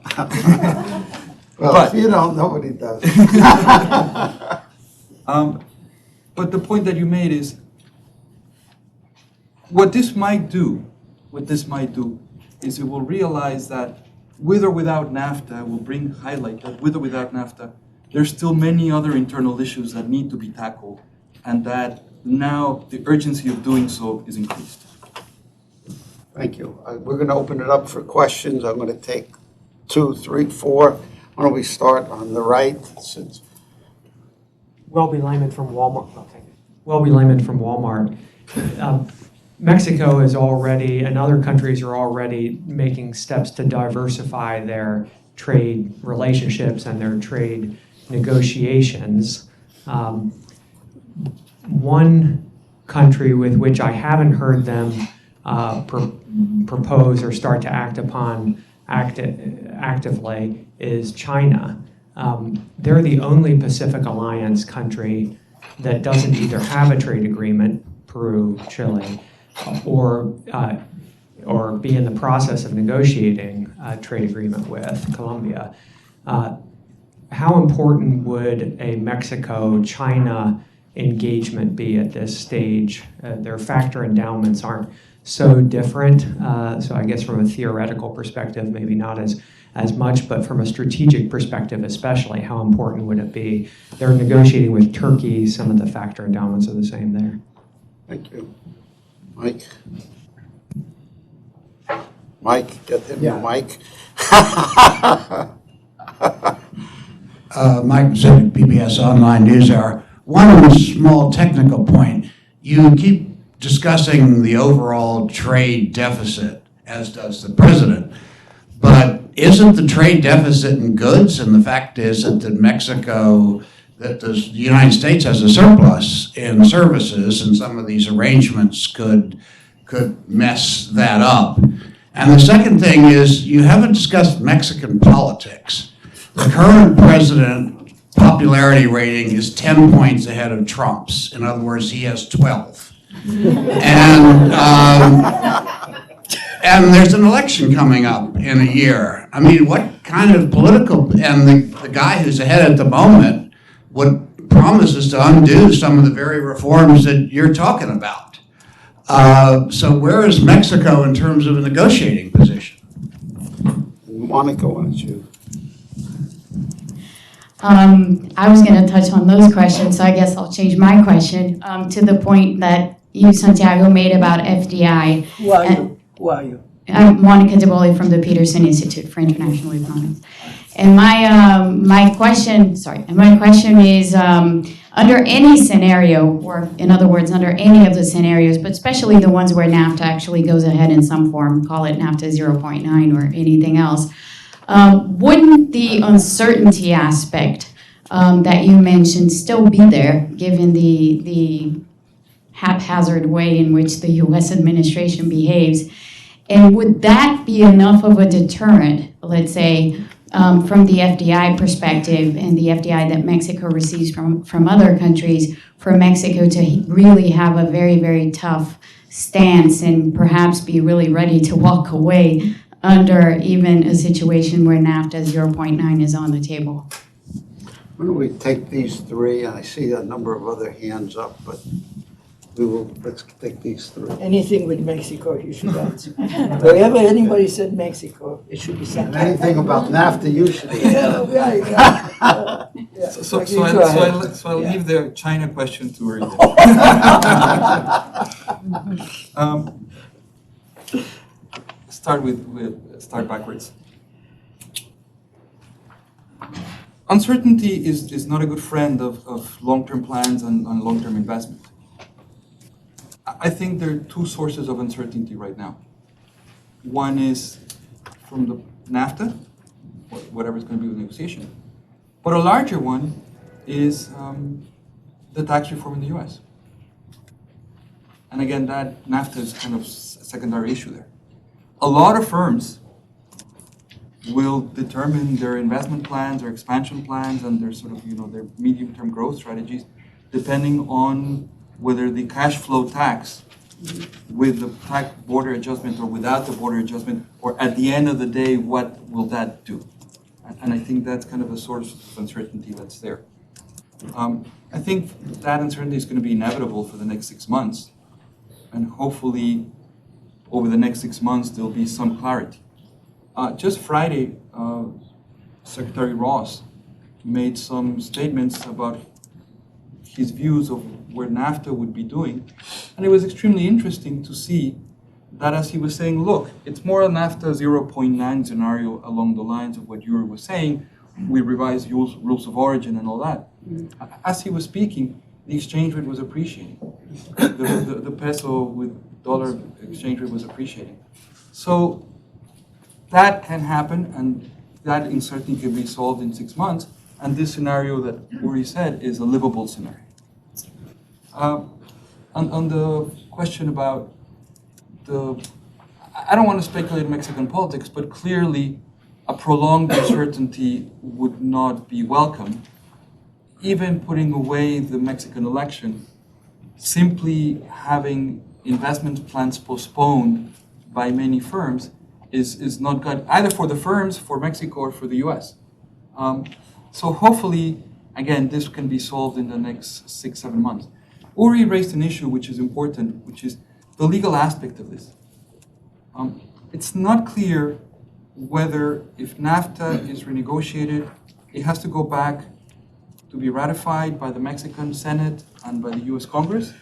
Well, But- if you don't, nobody does. But the point that you made is, what this might do is it will realize that with or without NAFTA, highlight that with or without NAFTA, there's still many other internal issues that need to be tackled, and that now the urgency of doing so is increased. Thank you. We're going to open it up for questions. I'm going to take 2, 3, 4. Why don't we start on the right? Since Welby Lyman from Walmart. Okay. Welby Lyman from Walmart. Mexico is already, and other countries are already making steps to diversify their trade relationships and their trade negotiations. One country with which I haven't heard them propose or start to act upon actively is China. They're the only Pacific Alliance country that doesn't either have a trade agreement, Peru, Chile, or be in the process of negotiating a trade agreement with Colombia. How important would a Mexico-China engagement be at this stage? Their factor endowments aren't so different, so I guess from a theoretical perspective, maybe not as much, but from a strategic perspective especially, how important would it be? They're negotiating with Turkey, some of the factor endowments are the same there. thank you. Mike? Mike, get him the mic. Mike Zedek, PBS Online News Hour. One small technical point. You keep discussing the overall trade deficit, as does the president. But isn't the trade deficit in goods? And the fact is that the United States has a surplus in services, and some of these arrangements could mess that up. And the second thing is, you haven't discussed Mexican politics. The current president popularity rating is 10 points ahead of Trump's. In other words, he has 12. And there's an election coming up in a year. I mean, what kind of political, and the guy who's ahead at the moment promises to undo some of the very reforms that you're talking about. So where is Mexico in terms of a negotiating position? Monica, why don't you? I was going to touch on those questions, so I guess I'll change my question to the point that you, Santiago, made about FDI. Who are you? Who are you? I'm Monica DeBoli from the Peterson Institute for International Economics. And my question is, under any scenario, or in other words, under any of the scenarios, but especially the ones where NAFTA actually goes ahead in some form, call it NAFTA 0.9 or anything else, wouldn't the uncertainty aspect that you mentioned still be there, given the haphazard way in which the U.S. administration behaves? And would that be enough of a deterrent, let's say, from the FDI perspective and the FDI that Mexico receives from other countries, for Mexico to really have a very, very tough stance and perhaps be really ready to walk away under even a situation where NAFTA 0.9 is on the table? Why don't we take these three? I see a number of other hands up, but let's take these three. Anything with Mexico, you should answer. Wherever anybody said Mexico, it should be And something. anything about NAFTA, you should Yeah, right. Yeah. So You go ahead. I'll Yeah. leave the China question to Uri. Start backwards. Uncertainty is not a good friend of long-term plans and long-term investment. I think there are two sources of uncertainty right now. One is from the NAFTA, whatever is going to be the negotiation. But a larger one is the tax reform in the US. And again, that NAFTA is kind of a secondary issue there. A lot of firms will determine their investment plans or expansion plans and their sort of, their medium-term growth strategies depending on whether the cash flow tax with the tax border adjustment or without the border adjustment, or at the end of the day, what will that do? And I think that's kind of a source of uncertainty that's there. I think that uncertainty is going to be inevitable for the next 6 months. And hopefully, over the next 6 months, there'll be some clarity. Just Friday, Secretary Ross made some statements about his views of where NAFTA would be doing. And it was extremely interesting to see that as he was saying, look, it's more a NAFTA 0.9 scenario along the lines of what Uri was saying. We revised rules of origin and all that. As he was speaking, the exchange rate was appreciating. The peso with dollar exchange rate was appreciating. So that can happen, and that uncertainty can be solved in 6 months. And this scenario that Uri said is a livable scenario. On the question about I don't want to speculate in Mexican politics, but clearly a prolonged uncertainty would not be welcome. Even putting away the Mexican election, simply having investment plans postponed by many firms is not good, either for the firms, for Mexico, or for the US. So hopefully, again, this can be solved in the next 6-7 months. Uri raised an issue which is important, which is the legal aspect of this. It's not clear whether if NAFTA is renegotiated, it has to go back to be ratified by the Mexican Senate and by the US Congress,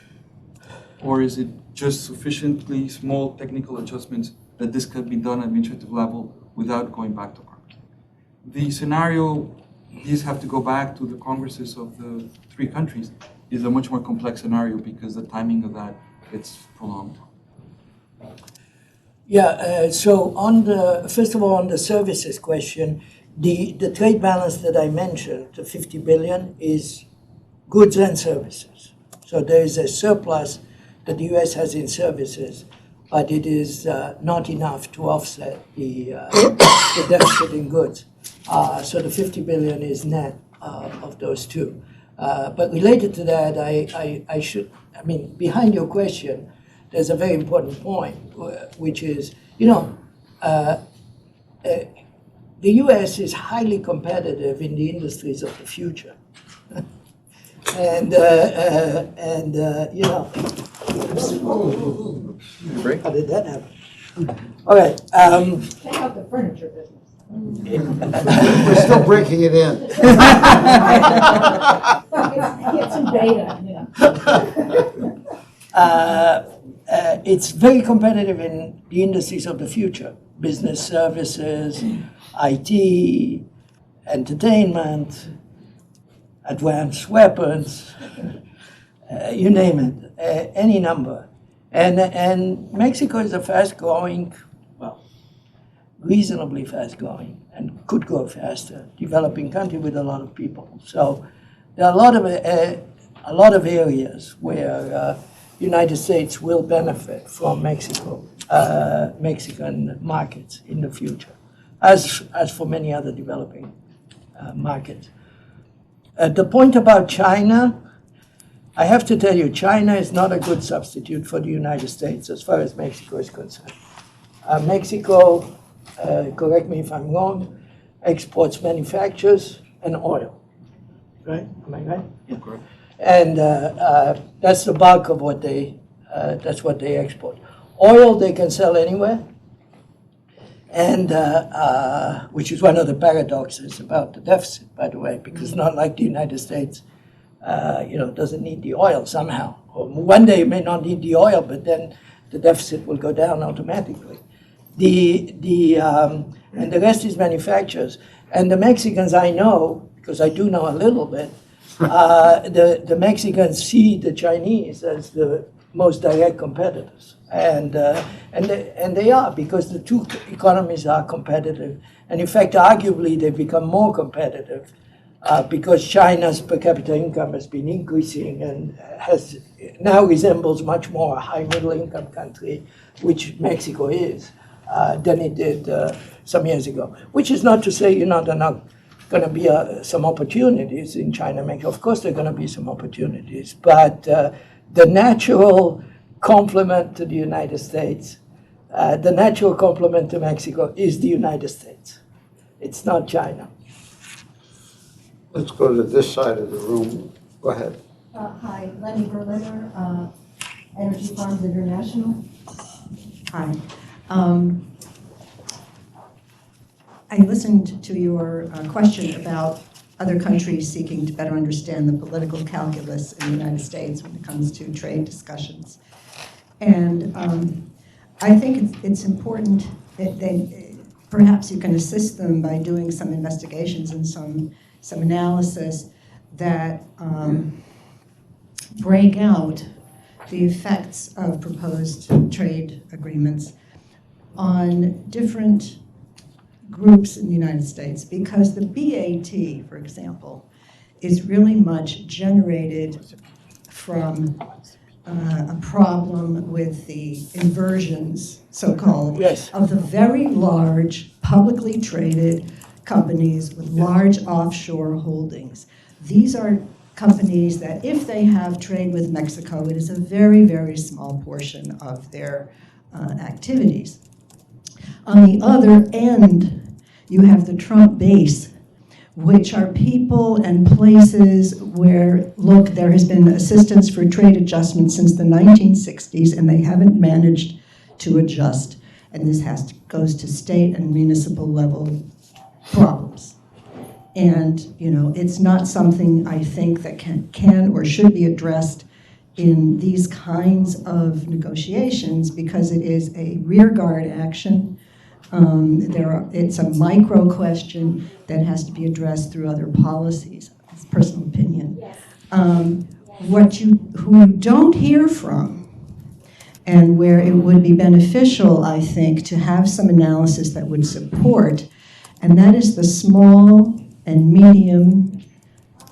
or is it just sufficiently small technical adjustments that this can be done at administrative level without going back to Congress? The scenario, these have to go back to the Congresses of the 3 countries, is a much more complex scenario because the timing of that gets prolonged. Yeah, so first of all, on the services question, the trade balance that I mentioned, the 50 billion, is goods and services. So there is a surplus that the US has in services, but it is not enough to offset the deficit in goods. So the 50 billion is net of those two. But related to that, I mean, behind your question, there's a very important point, which is, the U.S. is highly competitive in the industries of the future. And how did that happen? All right. Check out the furniture business. We're still breaking it in. Get some data, It's very competitive in the industries of the future: business services, IT, entertainment, advanced weapons, you name it, any number. And Mexico is a fast-growing, well, reasonably fast-growing, and could grow faster, developing country with a lot of people. So there are a lot of areas where United States will benefit from Mexican markets in the future, as for many other developing markets. The point about China, I have to tell you, China is not a good substitute for the United States as far as Mexico is concerned. Mexico, correct me if I'm wrong, exports manufactures and oil, right? Am I right? Yeah. Correct. And that's the bulk of what that's what they export. Oil they can sell anywhere, and which is one of the paradoxes about the deficit, by the way, because not like the United States, doesn't need the oil somehow. Or one day it may not need the oil, but then the deficit will go down automatically. And the rest is manufacturers. And the Mexicans I know, because I do know a little bit, the Mexicans see the Chinese as the most direct competitors, and they are, because the two economies are competitive, and in fact, arguably, they've become more competitive because China's per capita income has been increasing and now resembles much more a high middle income country, which Mexico is, than it did some years ago. Which is not to say, there are not going to be some opportunities in China, Mexico. Of course, there are going to be some opportunities, but the natural complement to the United States, the natural complement to Mexico is the United States. It's not China. Let's go to this side of the room. Go ahead. Hi, Lenny Berliner, Energy Farms International. Hi. I listened to your question about other countries seeking to better understand the political calculus in the United States when it comes to trade discussions. And I think it's important that perhaps you can assist them by doing some investigations and some analysis that break out the effects of proposed trade agreements on different groups in the United States, because the BAT, for example, is really much generated from a problem with the inversions, so-called, Yes. of the very large publicly traded companies with large offshore holdings. These are companies that, if they have trade with Mexico, it is a very, very small portion of their activities. On the other end, you have the Trump base, which are people and places where, look, there has been assistance for trade adjustment since the 1960s, and they haven't managed to adjust. And this goes to state and municipal level problems. And, it's not something I think that can or should be addressed in these kinds of negotiations, because it is a rearguard action. It's a micro question that has to be addressed through other policies. It's personal opinion. Who you don't hear from, and where it would be beneficial, I think, to have some analysis that would support, and that is the small and medium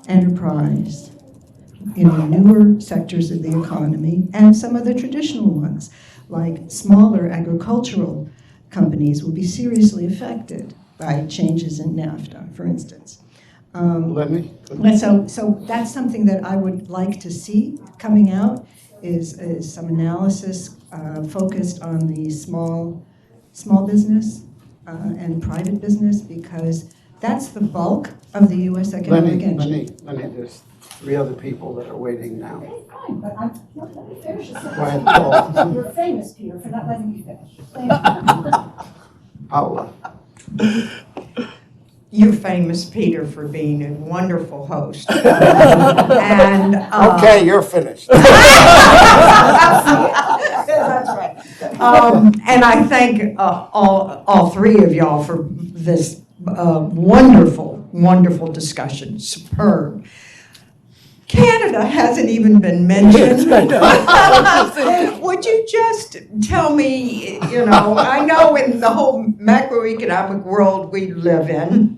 enterprise in the newer sectors of the economy, and some of the traditional ones, like smaller agricultural companies, will be seriously affected by changes in NAFTA, for instance. Lenny? So that's something that I would like to see coming out is some analysis focused on the small business and private business, because that's the bulk of the U.S. economic engine. Lenny, there's 3 other people that are waiting now. Okay, fine, but let me finish the Go sentence. ahead, Paul. You're famous, Peter, for not letting me finish. Thank you. Paula. You're famous, Peter, for being a wonderful host. And Okay, you're finished. That's right. And I thank all 3 of y'all for this wonderful discussion. Superb. Canada hasn't even been mentioned. Would you just tell me, I know in the whole macroeconomic world we live in,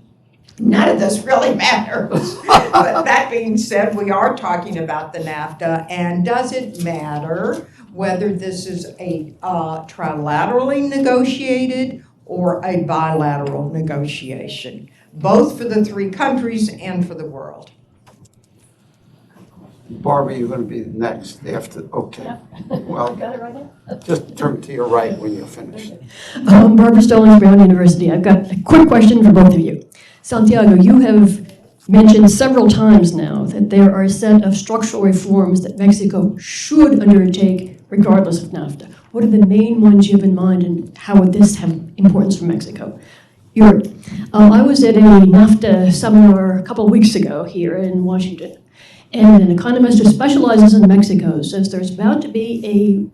none of this really matters. But that being said, we are talking about the NAFTA, and does it matter whether this is a trilaterally negotiated or a bilateral negotiation, both for the 3 countries and for the world? Barbara, you're going to be next after, okay. Well, Got it right there? just turn to your right when you're finished. Barbara Stallings, Brown University. I've got a quick question for both of you. Santiago, you have mentioned several times now that there are a set of structural reforms that Mexico should undertake regardless of NAFTA. What are the main ones you have in mind, and how would this have importance for Mexico? Uri, I was at a NAFTA seminar a couple of weeks ago here in Washington, and an economist who specializes in Mexico says there's about to be a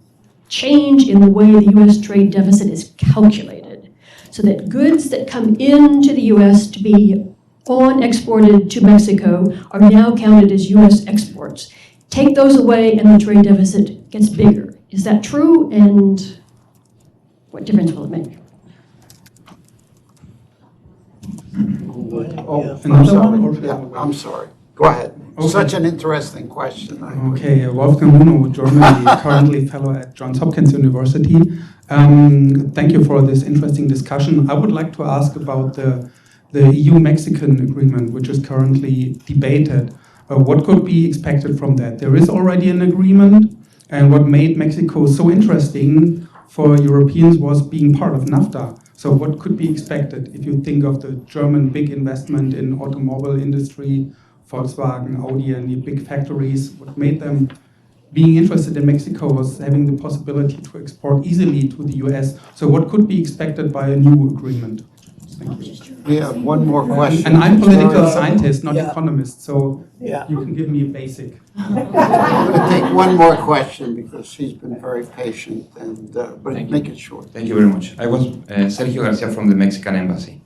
change in the way the U.S. trade deficit is calculated, so that goods that come into the U.S. to be exported to Mexico are now counted as U.S. exports. Take those away and the trade deficit gets bigger. Is that true, and what difference will it make? Oh, I'm Another sorry. one? Yeah, I'm sorry. Go ahead. Okay. Such an interesting question. Okay, Wolfgang Muno, Germany, currently fellow at Johns Hopkins University. Thank you for this interesting discussion. I would like to ask about the EU-Mexican agreement, which is currently debated. What could be expected from that? There is already an agreement, and what made Mexico so interesting for Europeans was being part of NAFTA. So what could be expected if you think of the German big investment in automobile industry, Volkswagen, Audi, and the big factories? What made them being interested in Mexico was having the possibility to export easily to the US. So what could be expected by a new agreement? Thank you. We have one more question. And I'm political scientist, not economist, so Yeah. you can give me a basic. I'm going to take one more question because she's been very patient, and but make it short. Thank you very much. I was Sergio Garcia from the Mexican Embassy.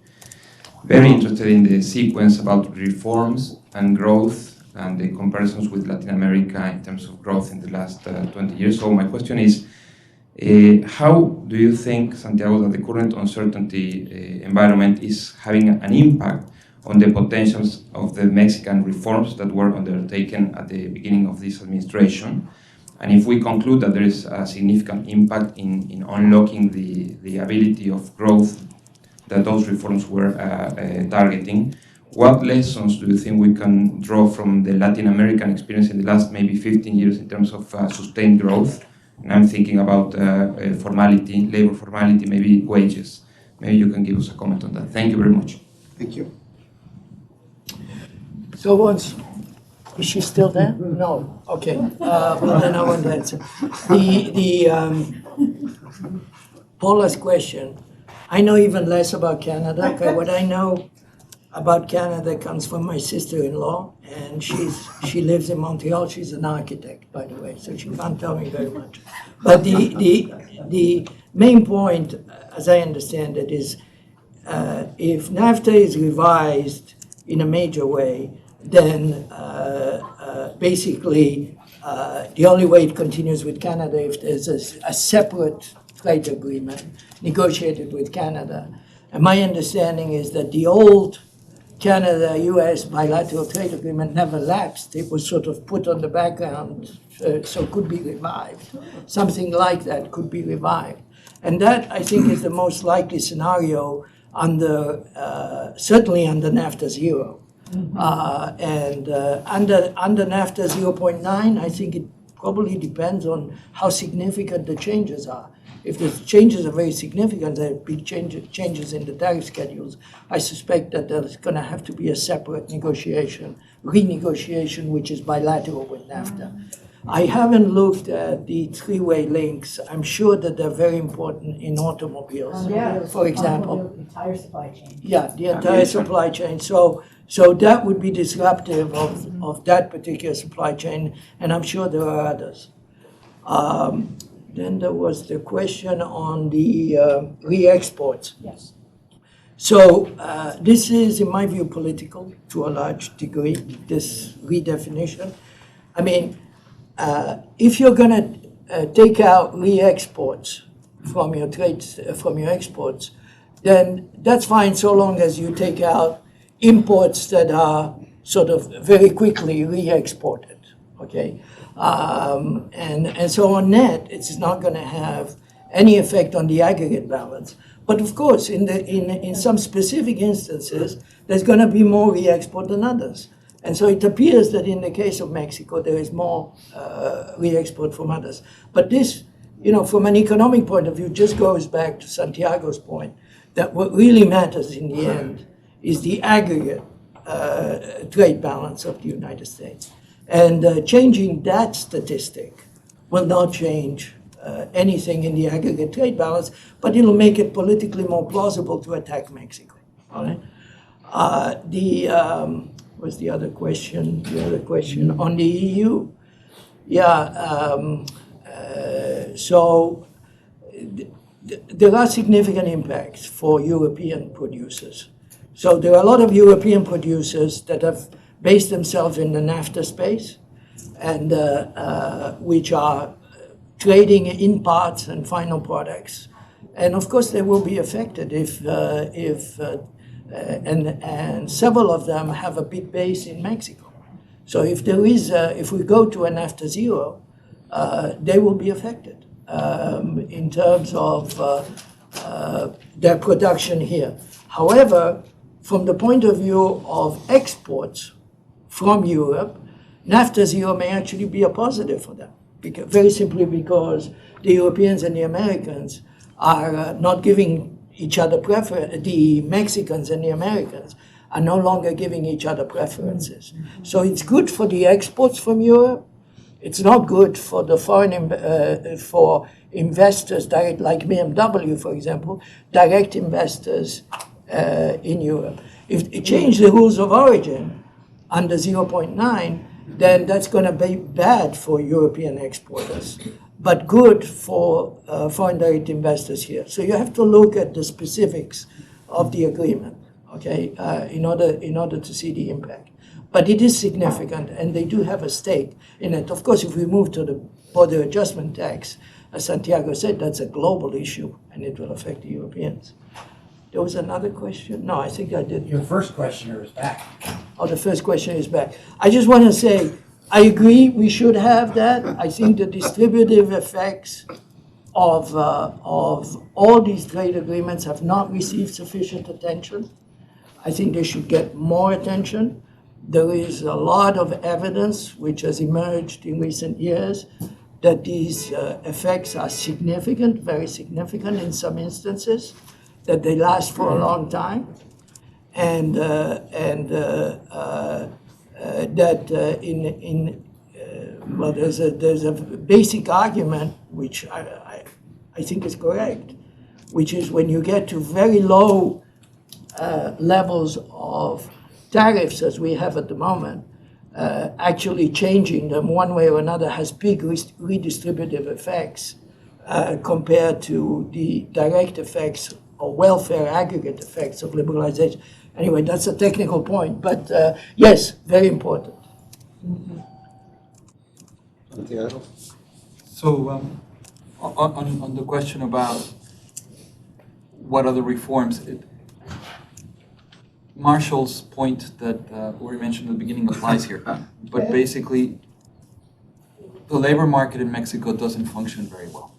Very interested in the sequence about reforms and growth and the comparisons with Latin America in terms of growth in the last 20 years. So my question is, how do you think, Santiago, that the current uncertainty environment is having an impact on the potentials of the Mexican reforms that were undertaken at the beginning of this administration? And if we conclude that there is a significant impact in unlocking the ability of growth that those reforms were targeting, what lessons do you think we can draw from the Latin American experience in the last maybe 15 years in terms of sustained growth? And I'm thinking about formality, labor formality, maybe wages. Maybe you can give us a comment on that. Thank you very much. Thank you. So is she still there? No. Okay. Well, then I want to answer. Paula's question. I know even less about Canada. Okay, what I know about Canada comes from my sister-in-law, and she lives in Montreal. She's an architect, by the way, so she can't tell me very much. But the main point, as I understand it, is if NAFTA is revised in a major way, then basically the only way it continues with Canada if there's a separate trade agreement negotiated with Canada. And my understanding is that the old Canada-US bilateral trade agreement never lapsed. It was sort of put on the background, so could be revived. Something like that could be revived. And that, I think, is the most likely scenario certainly under NAFTA 0. And under NAFTA 0.9, I think it probably depends on how significant the changes are. If the changes are very significant, there are big changes in the tariff schedules, I suspect that there's going to have to be a separate renegotiation, which is bilateral with NAFTA. I haven't looked at the three-way links. I'm sure that they're very important in automobiles, for example. The entire supply chain. Yeah, the entire supply chain. So that would be disruptive of that particular supply chain, and I'm sure there are others. Then there was the question on the re-exports. Yes. So this is, in my view, political to a large degree, this redefinition. I mean, if you're going to take out re-exports from your trades, from your exports, then that's fine so long as you take out imports that are sort of very quickly re-exported, okay? And so on net, it's not going to have any effect on the aggregate balance. But of course, in some specific instances, there's going to be more re-export than others. And so it appears that in the case of Mexico, there is more re-export from others. But this, from an economic point of view, just goes back to Santiago's point, that what really matters in the end is the aggregate trade balance of the United States. And changing that statistic will not change anything in the aggregate trade balance, but it'll make it politically more plausible to attack Mexico. All right? What's the other question? The other question on the EU. Yeah. So there are significant impacts for European producers. So there are a lot of European producers that have based themselves in the NAFTA space, and which are trading in parts and final products. And of course, they will be affected and several of them have a big base in Mexico. So if we go to a NAFTA 0, they will be affected in terms of their production here. However, from the point of view of exports from Europe, NAFTA 0 may actually be a positive for them, very simply because the Europeans and the Americans are not giving each other preference. The Mexicans and the Americans are no longer giving each other preferences. So it's good for the exports from Europe. It's not good for the for investors, direct, like BMW, for example, direct investors in Europe. If you change the rules of origin under 0.9, then that's going to be bad for European exporters, but good for foreign direct investors here. So you have to look at the specifics of the agreement, okay, in order to see the impact. But it is significant, and they do have a stake in it. Of course, if we move to the border adjustment tax, as Santiago said, that's a global issue, and it will affect the Europeans. There was another question? No, I think I did. Your first questioner is back. Oh, the first question is back. I just want to say, I agree we should have that. I think the distributive effects of all these trade agreements have not received sufficient attention. I think they should get more attention. There is a lot of evidence which has emerged in recent years that these effects are significant, very significant in some instances, that they last for a long time, and that well, there's a basic argument which I think is correct, which is when you get to very low levels of tariffs as we have at the moment, actually changing them one way or another has big redistributive effects compared to the direct effects or welfare aggregate effects of liberalization. Anyway, that's a technical point, but yes, very important. Santiago? So on the question about what are the reforms, Marshall's point that Uri mentioned at the beginning applies here. But basically, the labor market in Mexico doesn't function very well.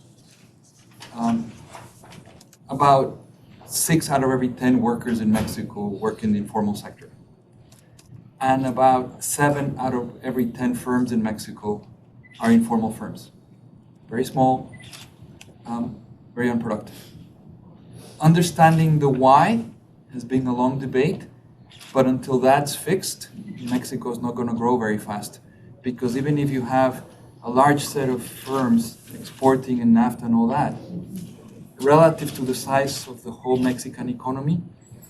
About 6 out of every 10 workers in Mexico work in the informal sector. And about 7 out of every 10 firms in Mexico are informal firms. Very small, very unproductive. Understanding the why has been a long debate, but until that's fixed, Mexico is not going to grow very fast. Because even if you have a large set of firms exporting in NAFTA and all that, relative to the size of the whole Mexican economy,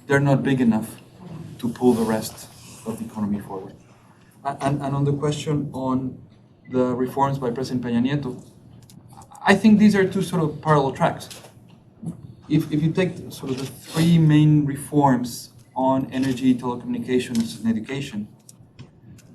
they're not big enough to pull the rest of the economy forward. And on the question on the reforms by President Peña Nieto, I think these are two sort of parallel tracks. If you take sort of the 3 main reforms on energy, telecommunications, and education,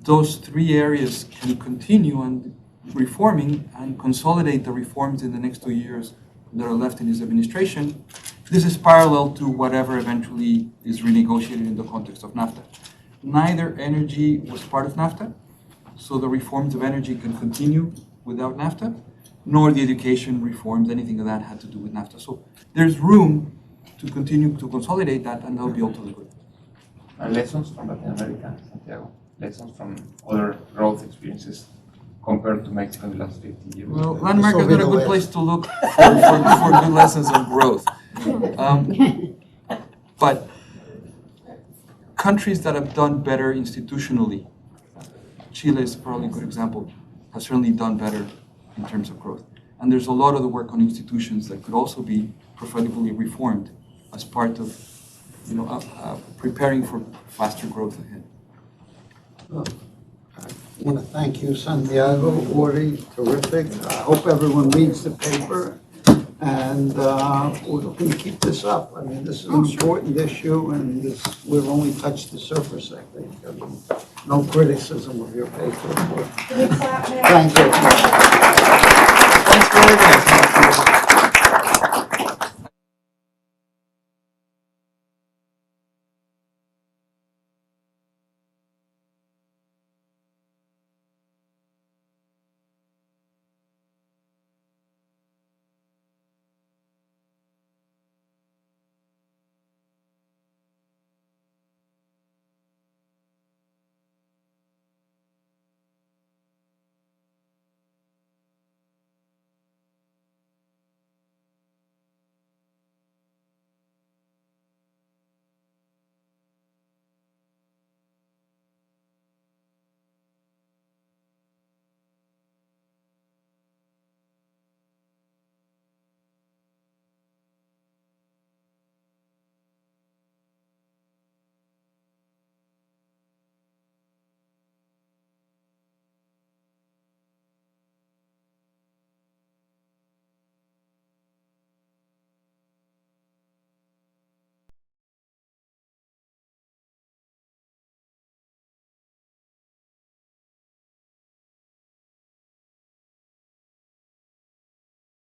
those 3 areas can continue on reforming and consolidate the reforms in the next 2 years that are left in his administration. This is parallel to whatever eventually is renegotiated in the context of NAFTA. Neither energy was part of NAFTA, so the reforms of energy can continue without NAFTA, nor the education reforms, anything of that had to do with NAFTA. So there's room to continue to consolidate that, and that'll be all to the good. And lessons from Latin America, Santiago? Lessons from other growth experiences compared to Mexico in the last 50 years? Well, Latin America is not a good place to look for good lessons on growth. But countries that have done better institutionally, Chile is probably a good example, have certainly done better in terms of growth. And there's a lot of the work on institutions that could also be profitably reformed as part of, preparing for faster growth ahead. I want to thank you, Santiago, Uri, terrific. I hope everyone reads the paper, and we're going to keep this up. I mean, this is an important issue, and we've only touched the surface, I think. I mean, no criticism of your paper. Thank you. Thanks for organizing.